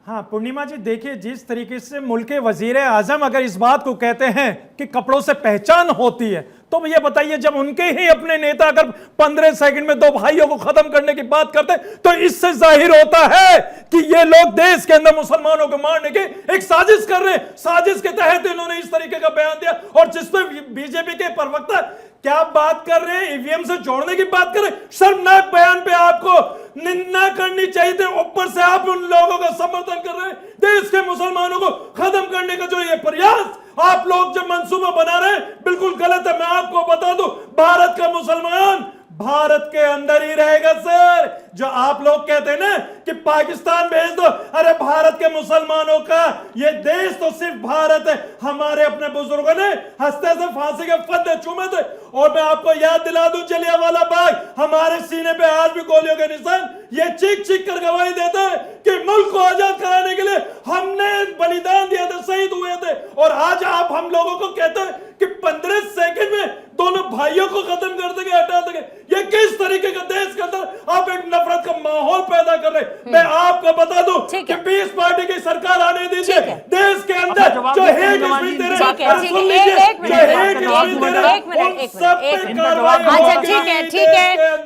हाँ पूर्णिमा जी, देखिए जिस तरीके से मुल्क के वजीर आजम अगर इस बात को कहते हैं कि कपड़ों से पहचान होती है, तो ये बताइए जब उनके ही अपने नेता अगर 15 सेकंड में 2 भाइयों को खत्म करने की बात करते हैं, तो इससे जाहिर होता है कि ये लोग देश के अंदर मुसलमानों को मारने की एक साजिश कर रहे हैं। साजिश के तहत इन्होंने इस तरीके का बयान दिया, और जिसपे बीजेपी के प्रवक्ता क्या बात कर रहे हैं, ईवीएम से जोड़ने की बात कर रहे हैं। शर्मनाक बयान पे आपको निंदा करनी चाहिए थी, ऊपर से आप उन लोगों का समर्थन कर रहे हैं। देश के मुसलमानों को खत्म करने का जो ये प्रयास आप लोग जो मंसूबा बना रहे हैं, बिल्कुल गलत है। मैं आपको बता दूं, भारत का मुसलमान भारत के अंदर ही रहेगा सर। जो आप लोग कहते हैं ना कि पाकिस्तान भेज दो, अरे भारत के मुसलमानों का ये देश तो सिर्फ भारत है। हमारे अपने बुजुर्गों ने हंसते से फांसी के फंदे चूमे थे, और मैं आपको याद दिला दूं, जलियांवाला बाग हमारे सीने पे आज भी गोलियों के निशान, ये चीख चीख कर गवाही देते हैं कि मुल्क को आजाद कराने के लिए हमने बलिदान दिया था, शहीद हुए थे। और आज आप हम लोगों को कहते हैं कि 15 सेकंड भाइयों को खत्म कर देंगे, हटा देंगे। ये किस तरीके का देश के अंदर आप एक नफरत का माहौल पैदा कर रहे। मैं आपको बता दूं कि पीस पार्टी की सरकार आने दीजिए देश के अंदर जो हेट स्पीच दे रहे हैं,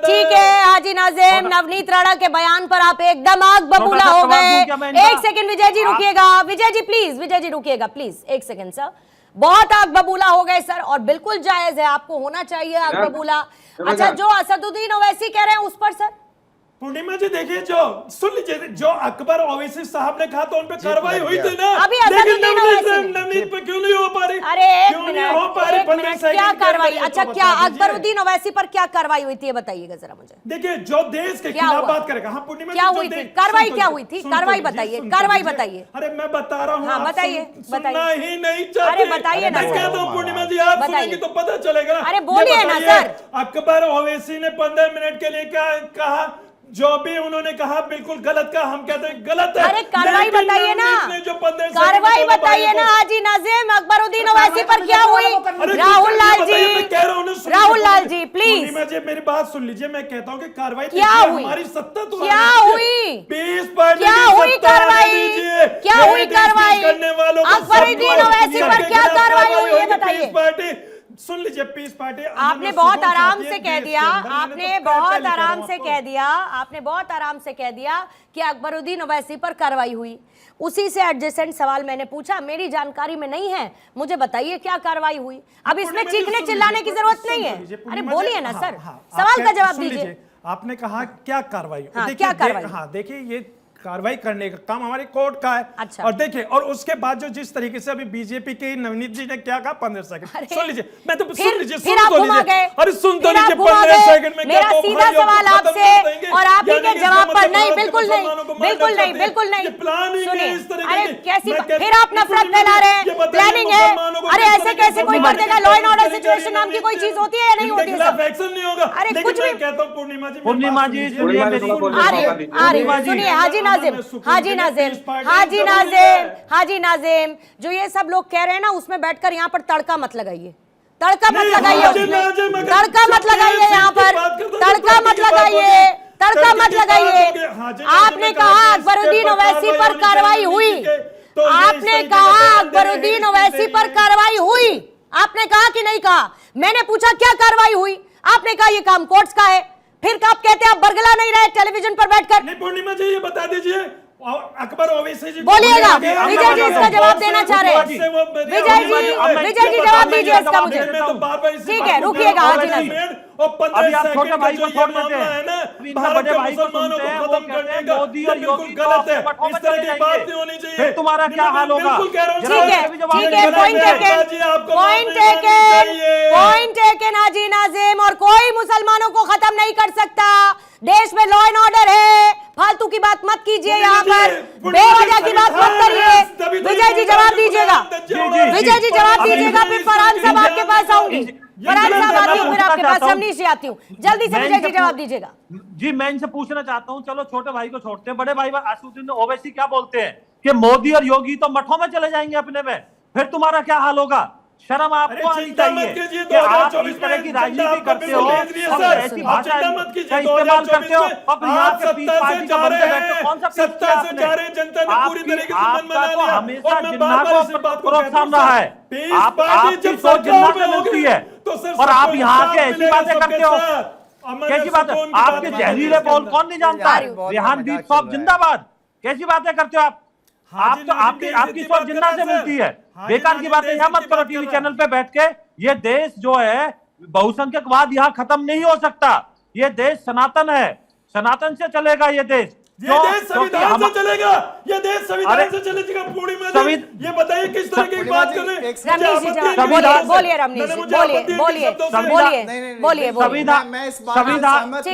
ठीक है हाजी नाजिम, नवनीत राणा के बयान पर आप एकदम आग बबूला हो गए। एक सेकंड विजय जी रुकिएगा, विजय जी प्लीज, विजय जी रुकिएगा प्लीज, एक सेकंड सर। बहुत आग बबूला हो गए सर, और बिल्कुल जायज है, आपको होना चाहिए आग बबूला। अच्छा, जो असदुद्दीन ओवैसी कह रहे हैं उस पर सर। पूर्णिमा जी देखिए, जो सुन लीजिए, जो अकबर ओवैसी साहब ने कहा तो उन पे कार्रवाई हुई थी ना। अभी असदुद्दीन ओवैसी नवनीत पे क्यों नहीं हो पा रही? अरे एक मिनट, क्या कार्रवाई? अच्छा, क्या अकबरुद्दीन ओवैसी पर क्या कार्रवाई हुई थी, ये बताइएगा जरा मुझे। देखिए, जो देश के खिलाफ बात करेगा। हाँ पूर्णिमा, क्या हुई थी कार्रवाई? क्या हुई थी कार्रवाई? बताइए, कार्रवाई बताइए। अरे मैं बता रहा हूँ। हाँ बताइए, सुनना ही नहीं चाहते। अरे बताइए ना कहता हूँ पूर्णिमा जी, आप सुनेंगे तो पता चलेगा। अरे बोलिए ना सर। अकबर ओवैसी ने 15 मिनट के लिए क्या कहा? जो भी उन्होंने कहा बिल्कुल गलत कहा, हम कहते हैं गलत है। अरे कार्रवाई बताइए ना, जो कार्रवाई बताइए ना हाजी नाजिम। अकबरुद्दीन ओवैसी पर क्या हुई? राहुल लाल जी, राहुल लाल जी प्लीज मेरी बात सुन लीजिए। मैं कहता हूँ कि कार्रवाई क्या हुई? हमारी सत्ता तो क्या हुई? क्या हुई कार्रवाई? क्या हुई कार्रवाई? अकबरुद्दीन ओवैसी पर क्या कार्रवाई हुई ये बताइए। सुन लीजिए, पीस पार्टी आपने बहुत आराम से कह दिया, आपने बहुत आराम से कह दिया, आपने बहुत आराम से कह दिया कि अकबरुद्दीन ओवैसी पर कार्रवाई हुई। उसी से एडजेसेंट सवाल मैंने पूछा, मेरी जानकारी में नहीं है, मुझे बताइए क्या कार्रवाई हुई। अब इसमें चीखने चिल्लाने की जरूरत नहीं है। अरे बोलिए ना सर, सवाल का जवाब दीजिए। आपने कहा क्या कार्रवाई? क्या कार्रवाई? हाँ देखिए, ये कार्रवाई करने का काम हमारी कोर्ट का है। अच्छा। और देखिए, और उसके बाद जो जिस तरीके से अभी बीजेपी के नवनीत जी ने क्या कहा, 15 सेकंड सुन लीजिए। मैं तो सुन लीजिए, फिर आप घुमा गए। अरे सुन तो लीजिए, 15 सेकंड में मेरा सीधा सवाल आपसे और आप ही के जवाब पर नहीं, बिल्कुल नहीं, बिल्कुल नहीं, बिल्कुल नहीं। सुनिए, अरे कैसी फिर आप नफरत फैला रहे हैं, प्लानिंग है। अरे ऐसे कैसे कोई कर देगा? लॉ एंड ऑर्डर सिचुएशन नाम की कोई चीज होती है या नहीं होती है? एक्शन नहीं होगा। अरे कुछ भी कहता हूँ पूर्णिमा जी, सुनिए हाजी नाजिम, हाजी नाजिम, जो ये सब लोग कह रहे हैं ना, उसमें बैठकर यहाँ पर तड़का मत लगाइए, तड़का मत लगाइए उसमें, तड़का मत लगाइए यहाँ पर, तड़का मत लगाइए, तड़का मत लगाइए। आपने कहा अकबरुद्दीन ओवैसी पर कार्रवाई हुई, आपने कहा अकबरुद्दीन ओवैसी पर कार्रवाई हुई, आपने कहा कि नहीं कहा? मैंने पूछा क्या कार्रवाई हुई, आपने कहा ये काम कोर्ट्स का है। फिर आप कहते हैं आप बरगला नहीं रहे टेलीविजन पर बैठकर। नहीं पूर्णिमा जी, ये बता दीजिए, अकबर ओवैसी जी बोलिएगा। विजय जी इसका जवाब देना चाह रहे हैं। विजय जी जवाब दीजिए इसका मुझे। ठीक है, रुकिएगा हाजी नाजिम। और 15 छोटे भाई को छोड़ देते हैं, भारत के मुसलमानों को खत्म करने का बिल्कुल गलत है। इस तरह की बात नहीं होनी चाहिए। फिर तुम्हारा क्या हाल होगा? ठीक है, पॉइंट टेकन हाजी नाजिम। और कोई मुसलमानों को खत्म नहीं कर सकता, देश में लॉ एंड ऑर्डर है। फालतू की बात मत कीजिए, यहाँ पर बेवजह की बात मत करिए। विजय जी जवाब दीजिएगा, विजय जी जवाब दीजिएगा। फिर फरहान साहब आपके पास आऊंगी, फरहान साहब आती हूँ, फिर आपके पास समनी से आती हूँ। जल्दी से विजय जी जवाब दीजिएगा। जी मैं इनसे पूछना चाहता हूँ, चलो छोटे भाई को छोड़ते हैं, बड़े भाई असदुद्दीन ओवैसी क्या बोलते हैं कि मोदी और योगी तो मठों में चले जाएंगे अपने में, फिर तुम्हारा क्या हाल होगा? शर्म आपको आनी चाहिए कि आप इस तरह की राजनीति करते हो, ऐसी भाषा का इस्तेमाल करते हो। अब यहाँ के पीस पार्टी का बनते बैठते हो, कौन सा सत्ता से जा रहे जनता ने पूरी तरीके से मन बना लिया। हमेशा जिन्ना को प्रोत्साहन रहा है, आपकी सोच जिन्ना से मिलती है और आप यहाँ के ऐसी बातें करते हो। कैसी बात है? आपके जहरीले बोल कौन नहीं जानता है? रेहान बीट साहब जिंदाबाद। कैसी बातें करते हो आप? आप तो आपकी सोच जिन्ना से मिलती है। बेकार की बातें यहाँ मत करो टीवी चैनल पे बैठ के। ये देश जो है, बहुसंख्यकवाद यहाँ खत्म नहीं हो सकता। ये देश सनातन है, सनातन से चलेगा ये देश। ये देश संविधान से चलेगा, ये देश संविधान से चलेगा। पूर्णिमा जी ये बताइए किस तरह की बात कर रहे हैं? बोलिए रमनीश जी, बोलिए।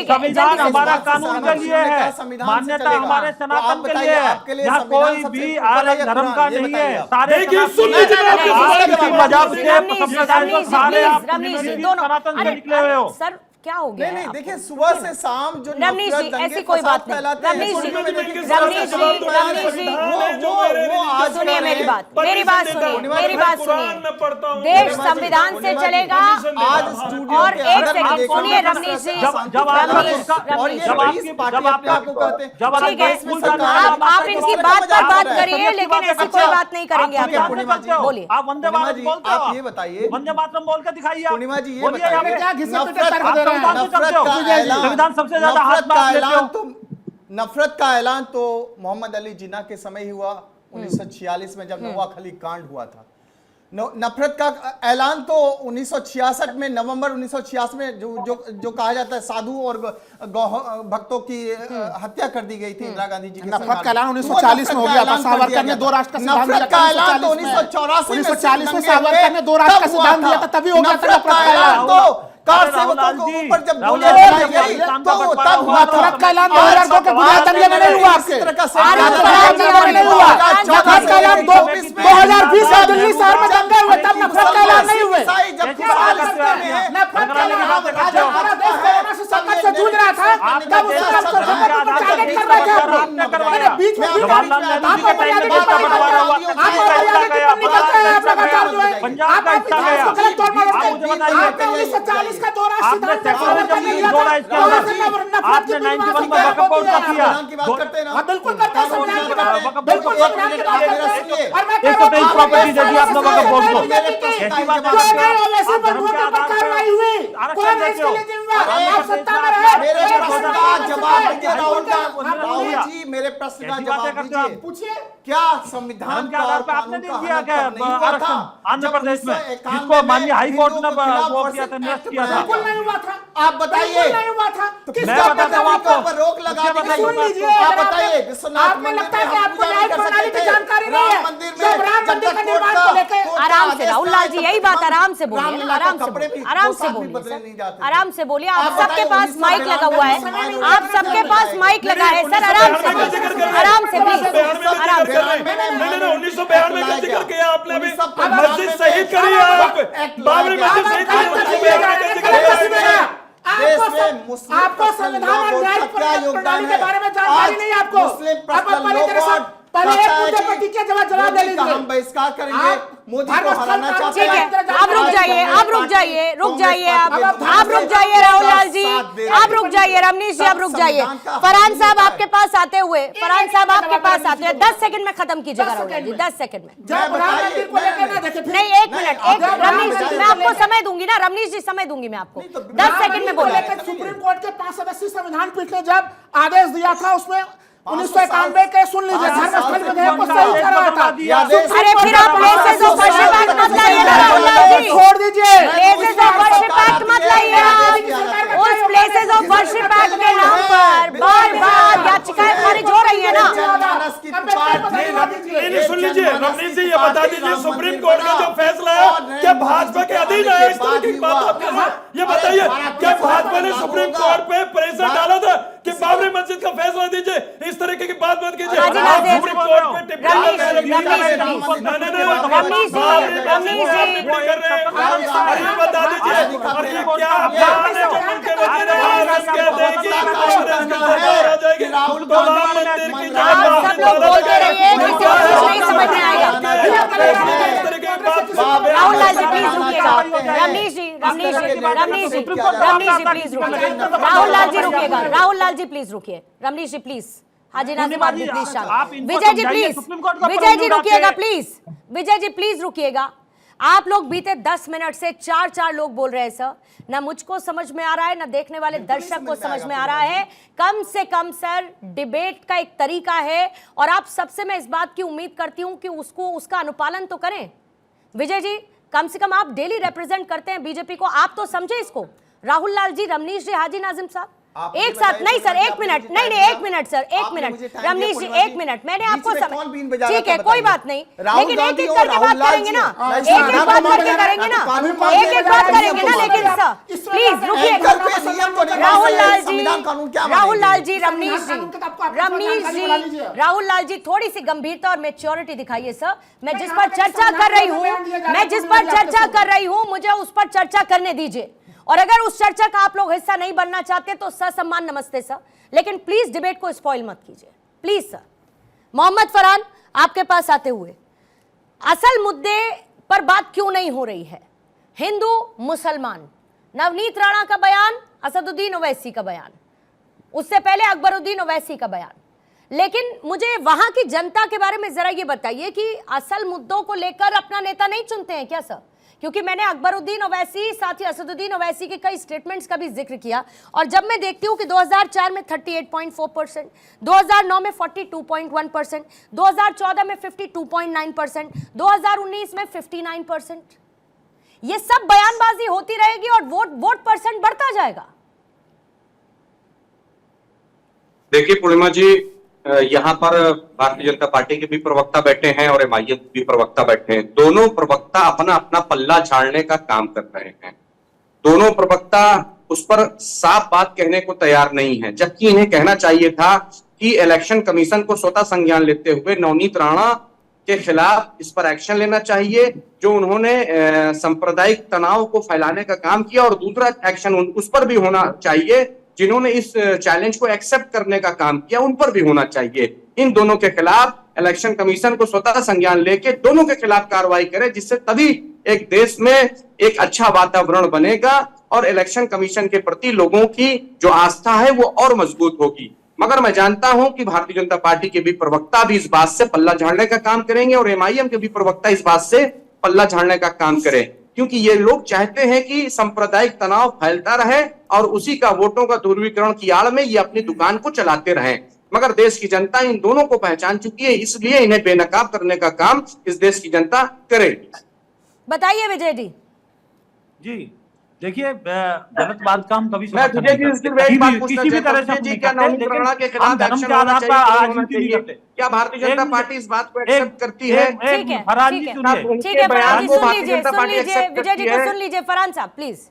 संविधान हमारा कानून के लिए है, मान्यता हमारे सनातन के लिए है। यहाँ कोई भी अलग धर्म का नहीं है। सारे सनातन से निकले हुए हो। क्या हो गया? नहीं देखिए, सुबह से शाम जो रमनीश जी, ऐसी कोई बात नहीं। रमनीश जी, सुनिए मेरी बात सुनिए। देश संविधान से चलेगा। और एक सेकंड सुनिए रमनीश जी, आप इनकी बात पर बात करिए, लेकिन ऐसी कोई बात नहीं करेंगे आप। बोलिए, आप वंदे मातरम बोलते हो, आप ये बताइए, वंदे मातरम बोल के दिखाइए। पूर्णिमा जी ये बोलिए, बताइए, क्या संविधान सबसे ज्यादा हाथ बांट लेते हो। नफरत का ऐलान तो मोहम्मद अली जिन्ना के समय ही हुआ 1946 में, जब नवा खली कांड हुआ था। नफरत का ऐलान तो 1966 में, नवंबर 1966 में जो कहा जाता है साधु और गौ भक्तों की हत्या कर दी गई थी इंदिरा गांधी जी के। नफरत का ऐलान 1940 में हो गया था। सावरकर ने 2 राष्ट्र का सिद्धांत दिया था। नफरत का ऐलान तो 1984 में सावरकर ने 2 राष्ट्र का सिद्धांत दिया था, तभी हो गया था नफरत का ऐलान। तो कार सेवकों के ऊपर जब गोलियां चलाई गई तो तब हुआ। नफरत का ऐलान 2002 के बुनियाद दंगे में नहीं हुआ। आपके इस तरह का नहीं हुआ। नफरत का ऐलान 2020 में दिल्ली शहर में दंगे हुए, तब नफरत का ऐलान नहीं हुए। नफरत का ऐलान हमारा देश कोरोना से संकट से जूझ रहा था, तब उस टारगेट कर रहे थे आप। बीच में का दो राष्ट्र आपने 91 में वक्फ बोर्ड का किया। बिल्कुल करते हैं, बिल्कुल प्रॉपर्टी दे दी आपने वक्फ बोर्ड को। ऐसी बात मेरे प्रश्न का जवाब पूछिए। क्या संविधान के आधार पर आपने नहीं दिया क्या आरक्षण आंध्र प्रदेश में, जिसको माननीय हाई कोर्ट ने वो किया था, निरस्त किया था? बिल्कुल नहीं हुआ था। आप बताइए, नहीं हुआ था। मैं बताता हूं आपको, रोक लगा दी गई। सुन लीजिए, आप बताइए, विश्वनाथ आपने लगता है कि आपको न्यायिक प्रणाली की जानकारी नहीं है। मंदिर जब राम मंदिर का निर्माण को लेकर आराम से राहुल लाल जी, यही बात आराम से बोलिए, आराम से बोलिए, आराम से बोलिए। आप सबके पास माइक लगा हुआ है, आप सबके पास माइक लगा है सर, आराम से आराम से प्लीज, आराम से। 1992 का जिक्र किया आपने, भी मस्जिद शहीद करी है, आप बाबरी मस्जिद शहीद आपको संविधान और न्यायिक प्रणाली के बारे में जानकारी नहीं है। आपको पहले एक मुद्दे पर टीके जवाब दे लीजिए। हम बहिष्कार करेंगे, मोदी को हराना चाहते ठीक है, आप रुक जाइए, आप रुक जाइए, रुक जाइए, आप रुक जाइए राहुल लाल जी, आप रुक जाइए, रमनीश जी आप रुक जाइए। फरहान साहब आपके पास आते हुए, फरहान साहब आपके पास आते हुए 10 सेकंड में खत्म कीजिएगा राहुल लाल जी, 10 सेकंड में। नहीं, 1 मिनट, रमनीश जी मैं आपको समय दूंगी ना, रमनीश जी समय दूंगी मैं आपको, 10 सेकंड में बोलिए। सुप्रीम कोर्ट के 5 सदस्यीय संविधान पीठ ने जब आदेश दिया था, उसमें 1991 के सुन लीजिए धर्मस्थल विधेयक को सही कर रहा था। अरे फिर आप प्लेसेस ऑफ वर्शिप एक्ट मत लाइए राहुल लाल जी, छोड़ दीजिए। प्लेसेस ऑफ वर्शिप एक्ट मत लाइए आप। उस प्लेसेस ऑफ वर्शिप एक्ट के नाम पर बार बार याचिकाएं खारिज हो रही है ना। सुन लीजिए रमनीश जी, ये बता दीजिए सुप्रीम कोर्ट का जो फैसला है क्या भाजपा के अधीन है? इस तरह की बात आप कर रहे हैं, ये बताइए क्या भाजपा ने सुप्रीम कोर्ट पे प्रेशर डाला था कि बाबरी मस्जिद का फैसला दीजिए? इस तरीके की बात मत कीजिए। सुप्रीम कोर्ट पे टिप्पणी कर रहे हैं, बता दीजिए और ये क्या प्लान है जो उनके वजीर आज़म के देगी आ जाएगी राम मंदिर की सब लोग बोलते रहिए, किसी को कुछ नहीं समझ में आएगा। राहुल लाल जी प्लीज रुकिएगा, रमनीश जी, रमनीश जी, रमनीश जी, रमनीश जी प्लीज रुकिए, राहुल लाल जी रुकिएगा, राहुल लाल जी प्लीज रुकिए, रमनीश जी प्लीज, हाजी नाज़िम आदमी प्लीज शांत, विजय जी प्लीज, विजय जी रुकिएगा प्लीज, विजय जी प्लीज रुकिएगा। आप लोग बीते 10 मिनट से 4 लोग बोल रहे हैं सर, ना मुझको समझ में आ रहा है ना देखने वाले दर्शक को समझ में आ रहा है। कम से कम सर डिबेट का एक तरीका है और आप सबसे मैं इस बात की उम्मीद करती हूं कि उसका अनुपालन तो करें। विजय जी कम से कम आप डेली रिप्रेजेंट करते हैं बीजेपी को, आप तो समझे इसको। राहुल लाल जी, रमनीश जी, हाजी नाज़िम साहब एक साथ, नहीं सर 1 मिनट, नहीं 1 मिनट सर, 1 मिनट, रमनीश जी 1 मिनट, मैंने आपको ठीक है कोई बात नहीं, लेकिन एक एक करके बात करेंगे ना, एक एक बात करके करेंगे ना, एक एक बात करेंगे ना, लेकिन सर प्लीज रुकिए। राहुल लाल जी, राहुल लाल जी, रमनीश जी, रमनीश जी, राहुल लाल जी थोड़ी सी गंभीरता और मैच्योरिटी दिखाइए सर। मैं जिस पर चर्चा कर रही हूँ, मैं जिस पर चर्चा कर रही हूँ मुझे उस पर चर्चा करने दीजिए। और अगर उस चर्चा का आप लोग हिस्सा नहीं बनना चाहते तो ससम्मान नमस्ते सर, लेकिन प्लीज डिबेट को स्पॉइल मत कीजिए प्लीज सर। मोहम्मद फरहान, आपके पास आते हुए, असल मुद्दे पर बात क्यों नहीं हो रही है? हिंदू मुसलमान, नवनीत राणा का बयान, असदुद्दीन ओवैसी का बयान, उससे पहले अकबरुद्दीन ओवैसी का बयान, लेकिन मुझे वहां की जनता के बारे में जरा ये बताइए कि असल मुद्दों को लेकर अपना नेता नहीं चुनते हैं क्या सर? क्योंकि मैंने अकबरुद्दीन ओवैसी साथ ही असदुद्दीन ओवैसी के कई स्टेटमेंट्स का भी जिक्र किया, और जब मैं देखती हूं कि 2004 में 38.4%, 2009 में 42.1%, 2014 में 52.9%, 2019 में 59%, ये सब बयानबाजी होती रहेगी और वोट परसेंट बढ़ता जाएगा। देखिए पूर्णिमा जी, यहाँ पर भारतीय जनता पार्टी के भी प्रवक्ता बैठे हैं और एमआईएम के भी प्रवक्ता बैठे हैं। दोनों प्रवक्ता अपना अपना पल्ला झाड़ने का काम कर रहे हैं। दोनों प्रवक्ता उस पर साफ बात कहने को तैयार नहीं है, जबकि इन्हें कहना चाहिए था कि इलेक्शन कमीशन को स्वतः संज्ञान लेते हुए नवनीत राणा के खिलाफ इस पर एक्शन लेना चाहिए, जो उन्होंने सांप्रदायिक तनाव को फैलाने का काम किया, और दूसरा एक्शन उस पर भी होना चाहिए जिन्होंने इस चैलेंज को एक्सेप्ट करने का काम किया, उन पर भी होना चाहिए। इन दोनों के खिलाफ इलेक्शन कमीशन को स्वतः संज्ञान लेके दोनों के खिलाफ कार्रवाई करे, जिससे तभी एक देश में एक अच्छा वातावरण बनेगा और इलेक्शन कमीशन के प्रति लोगों की जो आस्था है वो और मजबूत होगी। मगर मैं जानता हूं कि भारतीय जनता पार्टी के भी प्रवक्ता भी इस बात से पल्ला झाड़ने का काम करेंगे और एमआईएम के भी प्रवक्ता इस बात से पल्ला झाड़ने का काम करें, क्योंकि ये लोग चाहते हैं कि सांप्रदायिक तनाव फैलता रहे और उसी का वोटों का ध्रुवीकरण की आड़ में ये अपनी दुकान को चलाते रहें। मगर देश की जनता इन दोनों को पहचान चुकी है, इसलिए इन्हें बेनकाब करने का काम इस देश की जनता करेगी। बताइए विजय जी देखिए, गलत बात का हम कभी मैं तुझे किसी भी तरह से जी क्या नवनीत राणा के खिलाफ एक्शन होना चाहिए? क्या भारतीय जनता पार्टी इस बात को एक्सेप्ट करती है? ठीक है फरहान जी, विजय जी को सुन लीजिए। फरहान साहब प्लीज।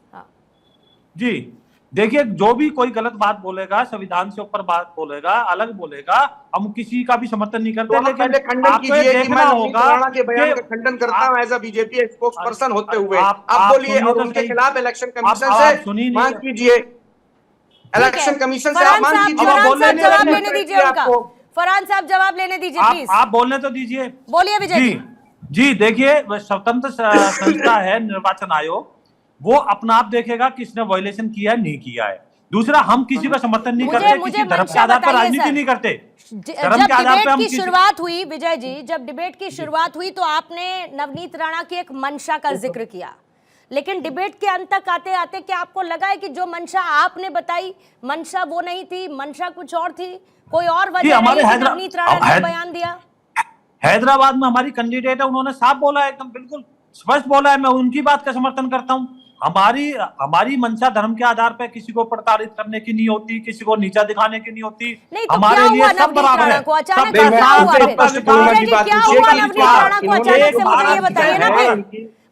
जी देखिए, जो भी कोई गलत बात बोलेगा, संविधान से ऊपर बात बोलेगा, अलग बोलेगा, हम किसी का भी समर्थन नहीं करते, लेकिन खंडन कीजिए कि मैं राणा के बयान का खंडन करता हूं as a BJP spokesperson होते हुए। आप बोलिए और उनके खिलाफ इलेक्शन कमीशन से मांग कीजिए, इलेक्शन कमीशन से आप मांग कीजिए। जवाब लेने दीजिए उनका। फरहान साहब जवाब लेने दीजिए प्लीज। आप बोलने तो दीजिए। बोलिए विजय जी। जी देखिए, स्वतंत्र संस्था है निर्वाचन आयोग, वो अपना आप देखेगा किसने वायलेशन किया है नहीं किया है। दूसरा, हम किसी का समर्थन नहीं करते, किसी धर्म के आधार पर राजनीति नहीं करते। जब डिबेट की शुरुआत हुई विजय जी, जब डिबेट की शुरुआत हुई तो आपने नवनीत राणा की एक मंशा का जिक्र किया, लेकिन डिबेट के अंत तक आते आते क्या आपको लगा है कि जो मंशा आपने बताई मंशा वो नहीं थी, मंशा कुछ और थी, कोई और वजह नहीं, नवनीत राणा ने बयान दिया? हैदराबाद में हमारी कैंडिडेट है, उन्होंने साफ बोला है, एकदम बिल्कुल स्पष्ट बोला है, मैं उनकी बात का समर्थन करता हूँ। हमारी मंशा धर्म के आधार पर किसी को प्रताड़ित करने की नहीं होती, किसी को नीचा दिखाने की नहीं होती। तो हमारे लिए सब बराबर है।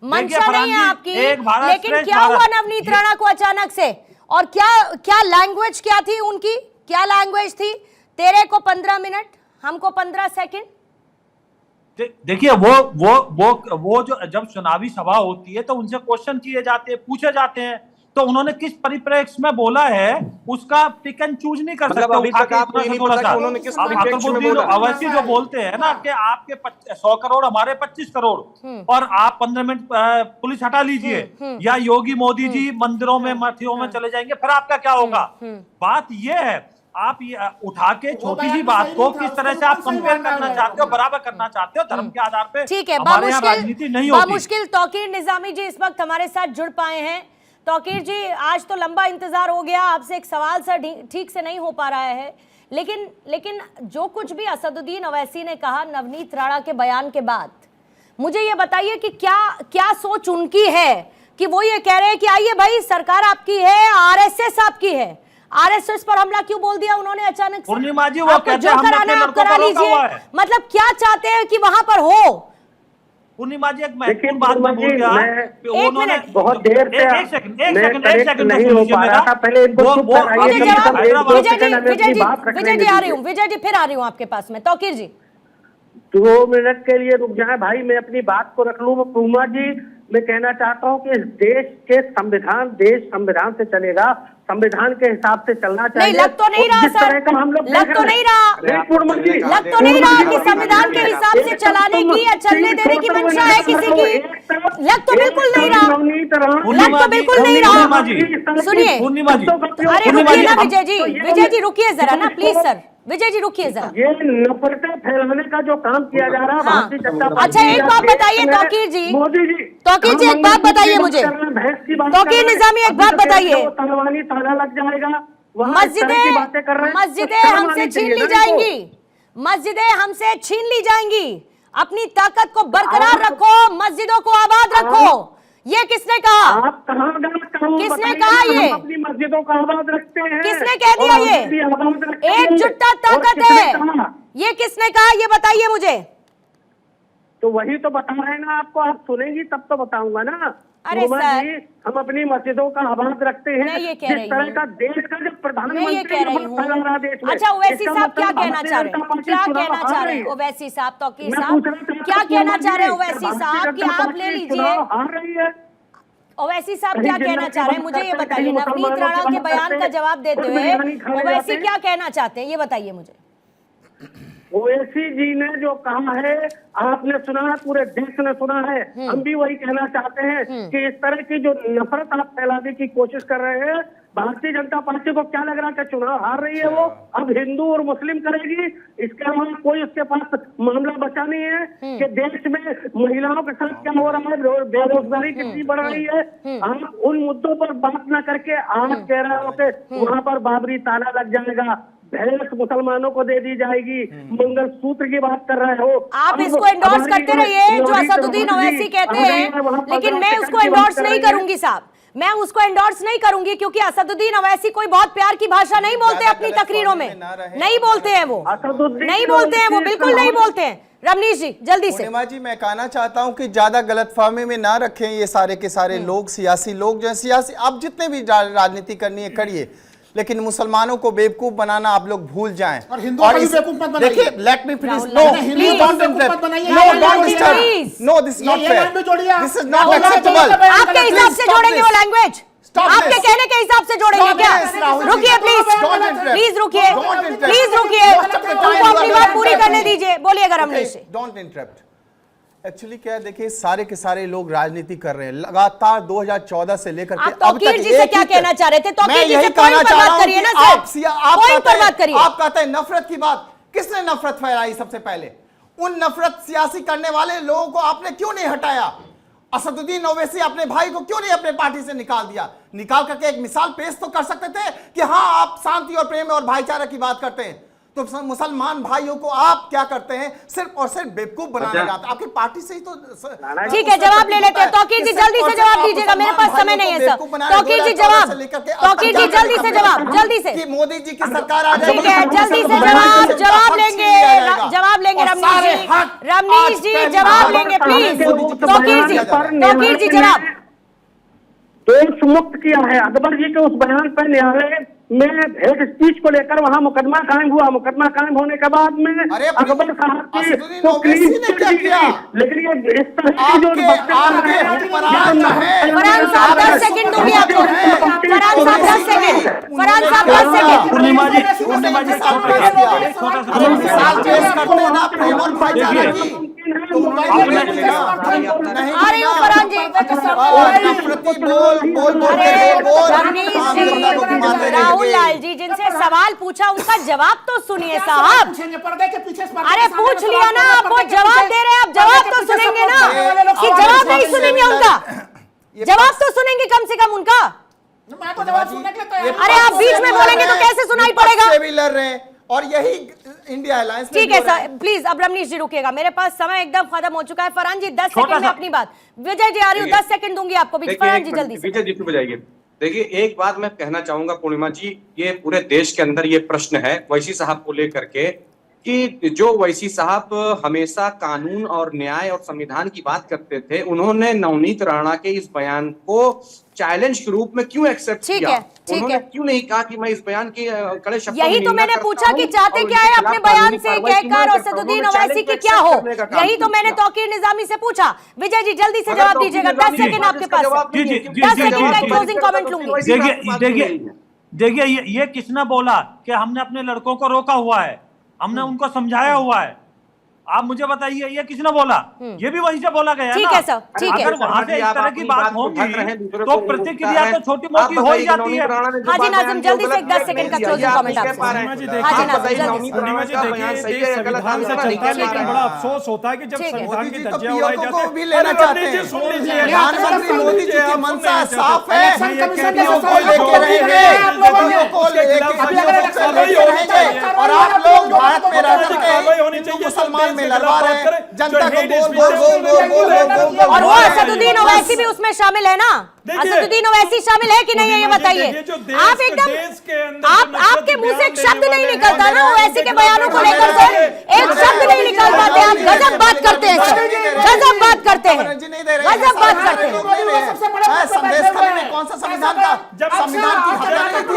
मंशा नहीं है आपकी, लेकिन क्या हुआ नवनीत राणा को अचानक से? और क्या लैंग्वेज क्या थी उनकी? क्या लैंग्वेज थी? तेरे को 15 मिनट, हमको 15 सेकंड। देखिए, वो जो जब चुनावी सभा होती है तो उनसे क्वेश्चन किए जाते हैं, पूछे जाते हैं, तो उन्होंने किस परिप्रेक्ष्य में बोला है उसका पिक एंड चूज नहीं कर सकते। अवश्य जो बोलते हैं ना कि आपके 100 करोड़ हमारे 25 करोड़ और आप 15 मिनट पुलिस हटा लीजिए, या योगी मोदी जी मंदिरों में मठियों में चले जाएंगे, फिर आपका क्या होगा? बात ये है, आप ये उठा के छोटी सी बात को किस तरह से आप कंपेयर करना चाहते हो, बराबर करना चाहते हो धर्म के आधार पे। ठीक है, राजनीति नहीं होती। मुश्किल तौकीर निजामी जी इस वक्त हमारे साथ जुड़ पाए हैं। तौकीर जी, आज तो लंबा इंतजार हो गया, आपसे एक सवाल सर ठीक से नहीं हो पा रहा है, लेकिन जो कुछ भी असदुद्दीन ओवैसी ने कहा नवनीत राणा के बयान के बाद, मुझे ये बताइए कि क्या सोच उनकी है कि वो ये कह रहे हैं कि आइए भाई सरकार आपकी है, आरएसएस आपकी है, आरएसएस पर हमला क्यों बोल दिया उन्होंने अचानक से? पूर्णिमा जी, वो कहते हैं हम अपने लड़कों पर रोका हुआ है। मतलब क्या चाहते हैं कि वहां पर हो? पूर्णिमा जी, एक महत्वपूर्ण बात मैं भूल गया। एक मिनट, बहुत देर से एक सेकंड नहीं हो पा रहा था, पहले इनको चुप कराइए। विजय जी आ रही हूँ, विजय जी फिर आ रही हूँ आपके पास में। तौकीर जी 2 मिनट के लिए रुक जाए भाई, मैं अपनी बात को रख लूं। पूर्णिमा जी, मैं कहना चाहता हूँ कि इस देश के संविधान से चलेगा, संविधान के हिसाब से चलना चाहिए। नहीं, लग तो नहीं रहा सर, लग तो नहीं रहा, लग तो नहीं रहा कि संविधान के हिसाब से चलाने की या चलने देने की मंशा है किसी की। लग तो बिल्कुल नहीं रहा, लग तो बिल्कुल नहीं रहा। सुनिए, अरे रुकिए ना विजय जी रुकिए जरा ना प्लीज सर, विजय जी रुकिए जरा। ये नफरतें फैलाने का जो काम किया जा रहा है भारतीय जनता पार्टी। अच्छा एक बात बताइए तौकीर जी, तौकीर जी एक बात बताइए मुझे, तौकीर निजामी एक बात बताइए, तलवानी ताला लग जाएगा, मस्जिदें हमसे छीन ली जाएंगी, मस्जिदें हमसे छीन ली जाएंगी। अपनी ताकत को बरकरार रखो, मस्जिदों को आबाद रखो। ये किसने कहा? आप कहाँ किसने कहा ये? अपनी मस्जिदों को आबाद रखते हैं। किसने कह दिया ये? एकजुटता ताकत है, ये किसने कहा ये बताइए मुझे। तो वही तो बता रहे हैं ना आपको, आप सुनेंगी तब तो बताऊंगा ना। अरे सर, हम अपनी मस्जिदों का आबाद रखते हैं। मैं ये कह रही हूँ, का देश का जब प्रधानमंत्री, मैं ये कह रही हूँ। अच्छा ओवैसी साहब क्या कहना चाह रहे हैं, क्या कहना चाह रहे हैं ओवैसी साहब, तौकीर साहब क्या कहना चाह रहे हैं ओवैसी साहब कि आप ले लीजिए। ओवैसी साहब क्या कहना चाह रहे हैं मुझे ये बताइए। नवनीत राणा के बयान का जवाब देते हुए ओवैसी क्या कहना चाहते हैं ये बताइए मुझे। ओवैसी जी ने जो कहा है आपने सुना है, पूरे देश ने सुना है। हम भी वही कहना चाहते हैं कि इस तरह की जो नफरत आप फैलाने की कोशिश कर रहे हैं, भारतीय जनता पार्टी को क्या लग रहा है कि चुनाव हार रही है वो अब हिंदू और मुस्लिम करेगी, इसके अलावा कोई उसके पास मामला बचा नहीं है कि देश में महिलाओं के साथ क्या हो रहा है, बेरोजगारी कितनी बढ़ रही है। आप उन मुद्दों पर बात न करके आप कह रहे हो कि वहां पर बाबरी ताला लग जाएगा, भैंस मुसलमानों को दे दी जाएगी, मंगलसूत्र की बात कर रहे हो। आप इसको एंडोर्स करते रहिए जो असदुद्दीन ओवैसी कहते हैं, लेकिन मैं उसको एंडोर्स नहीं करूंगी साहब, मैं उसको एंडोर्स नहीं करूंगी क्योंकि असदुद्दीन ओवैसी कोई बहुत प्यार की भाषा नहीं बोलते अपनी तकरीरों में, नहीं बोलते हैं वो, नहीं बोलते हैं वो, बिल्कुल नहीं बोलते हैं। रमनीश जी जल्दी से। पूर्णिमा जी मैं कहना चाहता हूं कि ज्यादा गलतफहमी में ना रखें ये सारे के सारे लोग, सियासी लोग जो है, सियासी आप जितने भी राजनीति करनी है करिए, लेकिन मुसलमानों को बेवकूफ बनाना आप लोग भूल जाएं। और हिंदुओं को भी बेवकूफ मत बनाइए। देखिए let me finish. No don't interrupt, no don't disturb, no this not fair, this is not acceptable. आपके हिसाब से जोड़ेंगे वो लैंग्वेज, आपके कहने के हिसाब से जोड़ेंगे क्या? रुकिए प्लीज रुकिए, प्लीज रुकिए, उनको अपनी बात पूरी करने दीजिए। बोलिएगा Ramnish ji. Don't interrupt. Actually क्या है, देखिए सारे के सारे लोग राजनीति कर रहे हैं लगातार 2014 से लेकर के अब तक। तौकीर जी से क्या कहना चाह रहे थे? तौकीर जी से पॉइंट पर बात करिए ना सर, पॉइंट पर बात करिए। आप कहते हैं नफरत की बात, किसने नफरत फैलाई? सबसे पहले उन नफरत सियासी करने वाले लोगों को आपने क्यों नहीं हटाया? असदुद्दीन ओवैसी अपने भाई को क्यों नहीं अपने पार्टी से निकाल दिया? निकाल करके एक मिसाल पेश तो कर सकते थे कि हाँ आप शांति और प्रेम और भाईचारा की बात करते हैं, तो मुसलमान भाइयों को आप क्या करते हैं? सिर्फ और सिर्फ बेवकूफ बनाने जाते हैं। आपकी पार्टी से ही तो। ठीक है जवाब ले लेते हैं। तौकीर जी जल्दी से जवाब दीजिएगा, मेरे पास समय नहीं है सर। तौकीर जी जवाब, तौकीर जी जल्दी से जवाब, जल्दी से। मोदी जी की सरकार आ जाएगी, ठीक है जल्दी से जवाब लेंगे, जवाब लेंगे रमनीश जी, रमनीश जी जवाब लेंगे प्लीज। तौकीर जी जवाब। देश मुक्त किया है अकबर जी के उस बयान पर न्यायालय में हेड स्पीच को लेकर वहां मुकदमा कायम हुआ। मुकदमा कायम होने के बाद में अकबर साहब की तो क्लीन चिट दी गई, लेकिन ये इस तरह की जो फरहान साहब 10 सेकंड दूंगी आपको। फरहान साहब 10 सेकंड, फरहान साहब 10 सेकंड। पूर्णिमा जी आ रही हूँ फरहान जी। राहुल लाल जी जिनसे सवाल पूछा उनका जवाब तो सुनिए साहब। अरे पूछ लिया ना, आप वो जवाब दे रहे हैं, आप जवाब तो सुनेंगे ना कि जवाब नहीं सुनेंगे उनका? जवाब तो सुनेंगे कम से कम उनका। अरे आप बीच में बोलेंगे तो कैसे सुनाई पड़ेगा? भी लड़ रहे हैं और यही इंडिया अलायंस। ठीक है सर प्लीज अब रमनीश जी रुकिएगा, मेरे पास समय एकदम खत्म हो चुका है। फरहान जी 10 सेकंड में अपनी बात। विजय जी आ रही हूँ, 10 सेकंड दूंगी आपको। फरहान जी जल्दी से। विजय जी बजाइए। देखिए एक बात मैं कहना चाहूंगा पूर्णिमा जी, ये पूरे देश के अंदर ये प्रश्न है वैसी साहब को लेकर के कि जो वैसी साहब हमेशा कानून और न्याय और संविधान की बात करते थे, उन्होंने नवनीत राणा के इस बयान को चैलेंज के रूप में क्यों एक्सेप्ट किया? उन्होंने क्यों नहीं कहा कि मैं इस बयान की कड़े शब्दों में यही तो निंदा मैंने करता पूछा कि हूं चाहते और क्या है इसके अपने खिलाफ बयान कानूनी से कार्रवाई क्यों कहकर, नहीं और करता? सदुद्दीन उन्होंने ओवैसी की challenge क्या हो, accept करने का काम यही तो क्यों मैंने किया? तौकीर निजामी से पूछा। विजय जी जल्दी से अगर जवाब तौकीर दीजिएगा, 10 निजामी सेकंड है, आपके इसका पास जवाब है। नहीं है, 10 सेकंड का जवाब क्लोजिंग नहीं है, कमेंट तो लूंगी। वैसी बात नहीं है। देखिए ये किसने बोला कि हमने अपने लड़कों को रोका हुआ है, हमने उनको समझाया हुआ है? आप मुझे बताइए, ये किसने बोला? ये भी वहीं से बोला गया है ठीक ना? है सर, ठीक है। अगर वहां से इस तरह की बात होगी तो प्रतिक्रिया तो छोटी मोटी हो ही जाती है। हाजी नाजिम जल्दी से 10 सेकंड का क्लोजिंग कमेंट आपसे। हाजी नाजिम जल्दी से। पूर्णिमा जी देखिए, देश संविधान से चलता है, लेकिन बड़ा अफसोस होता है कि जब ठीक है। संविधान की मोदी जी तो धज्जियां पीओ उड़ाई को जाती भी है। लेना अरे चाहते रवनीत जी, हैं। सुन लीजिए, प्रधानमंत्री मोदी जी की मंशा साफ है। मैं ये कमीशन कहती हूँ को लेके रहेंगे, पीओ को लेके रहेंगे, और आप लोग भारत में रह करके मुसलमान में लड़वा रहे हैं, जनता को बोल और वो असदुद्दीन ओवैसी भी उसमें शामिल है ना? असदुद्दीन ओवैसी शामिल है कि नहीं है, ये बताइए। आप एकदम, आपके मुंह से एक शब्द नहीं निकलता ना ओवैसी के बयानों को लेकर से, एक शब्द नहीं निकाल पाते आप। गजब बात करते हैं सर, गजब बात करते हैं, गजब बात करते हैं। संदेश में कौन सा संविधान का, जब संविधान की हत्या नहीं थी।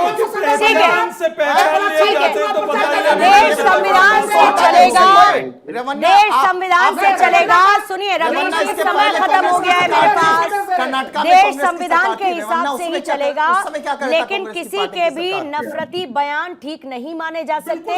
ठीक है, से पहचान लिए जाते हैं तो बताइए। देश संविधान से चलेगा, देश संविधान से चलेगा। सुनिए रवीश जी, समय खत्म हो गया है मेरे पास। देश संविधान के हिसाब से ही चलेगा, लेकिन किसी के भी नफरती बयान ठीक नहीं माने जा सकते।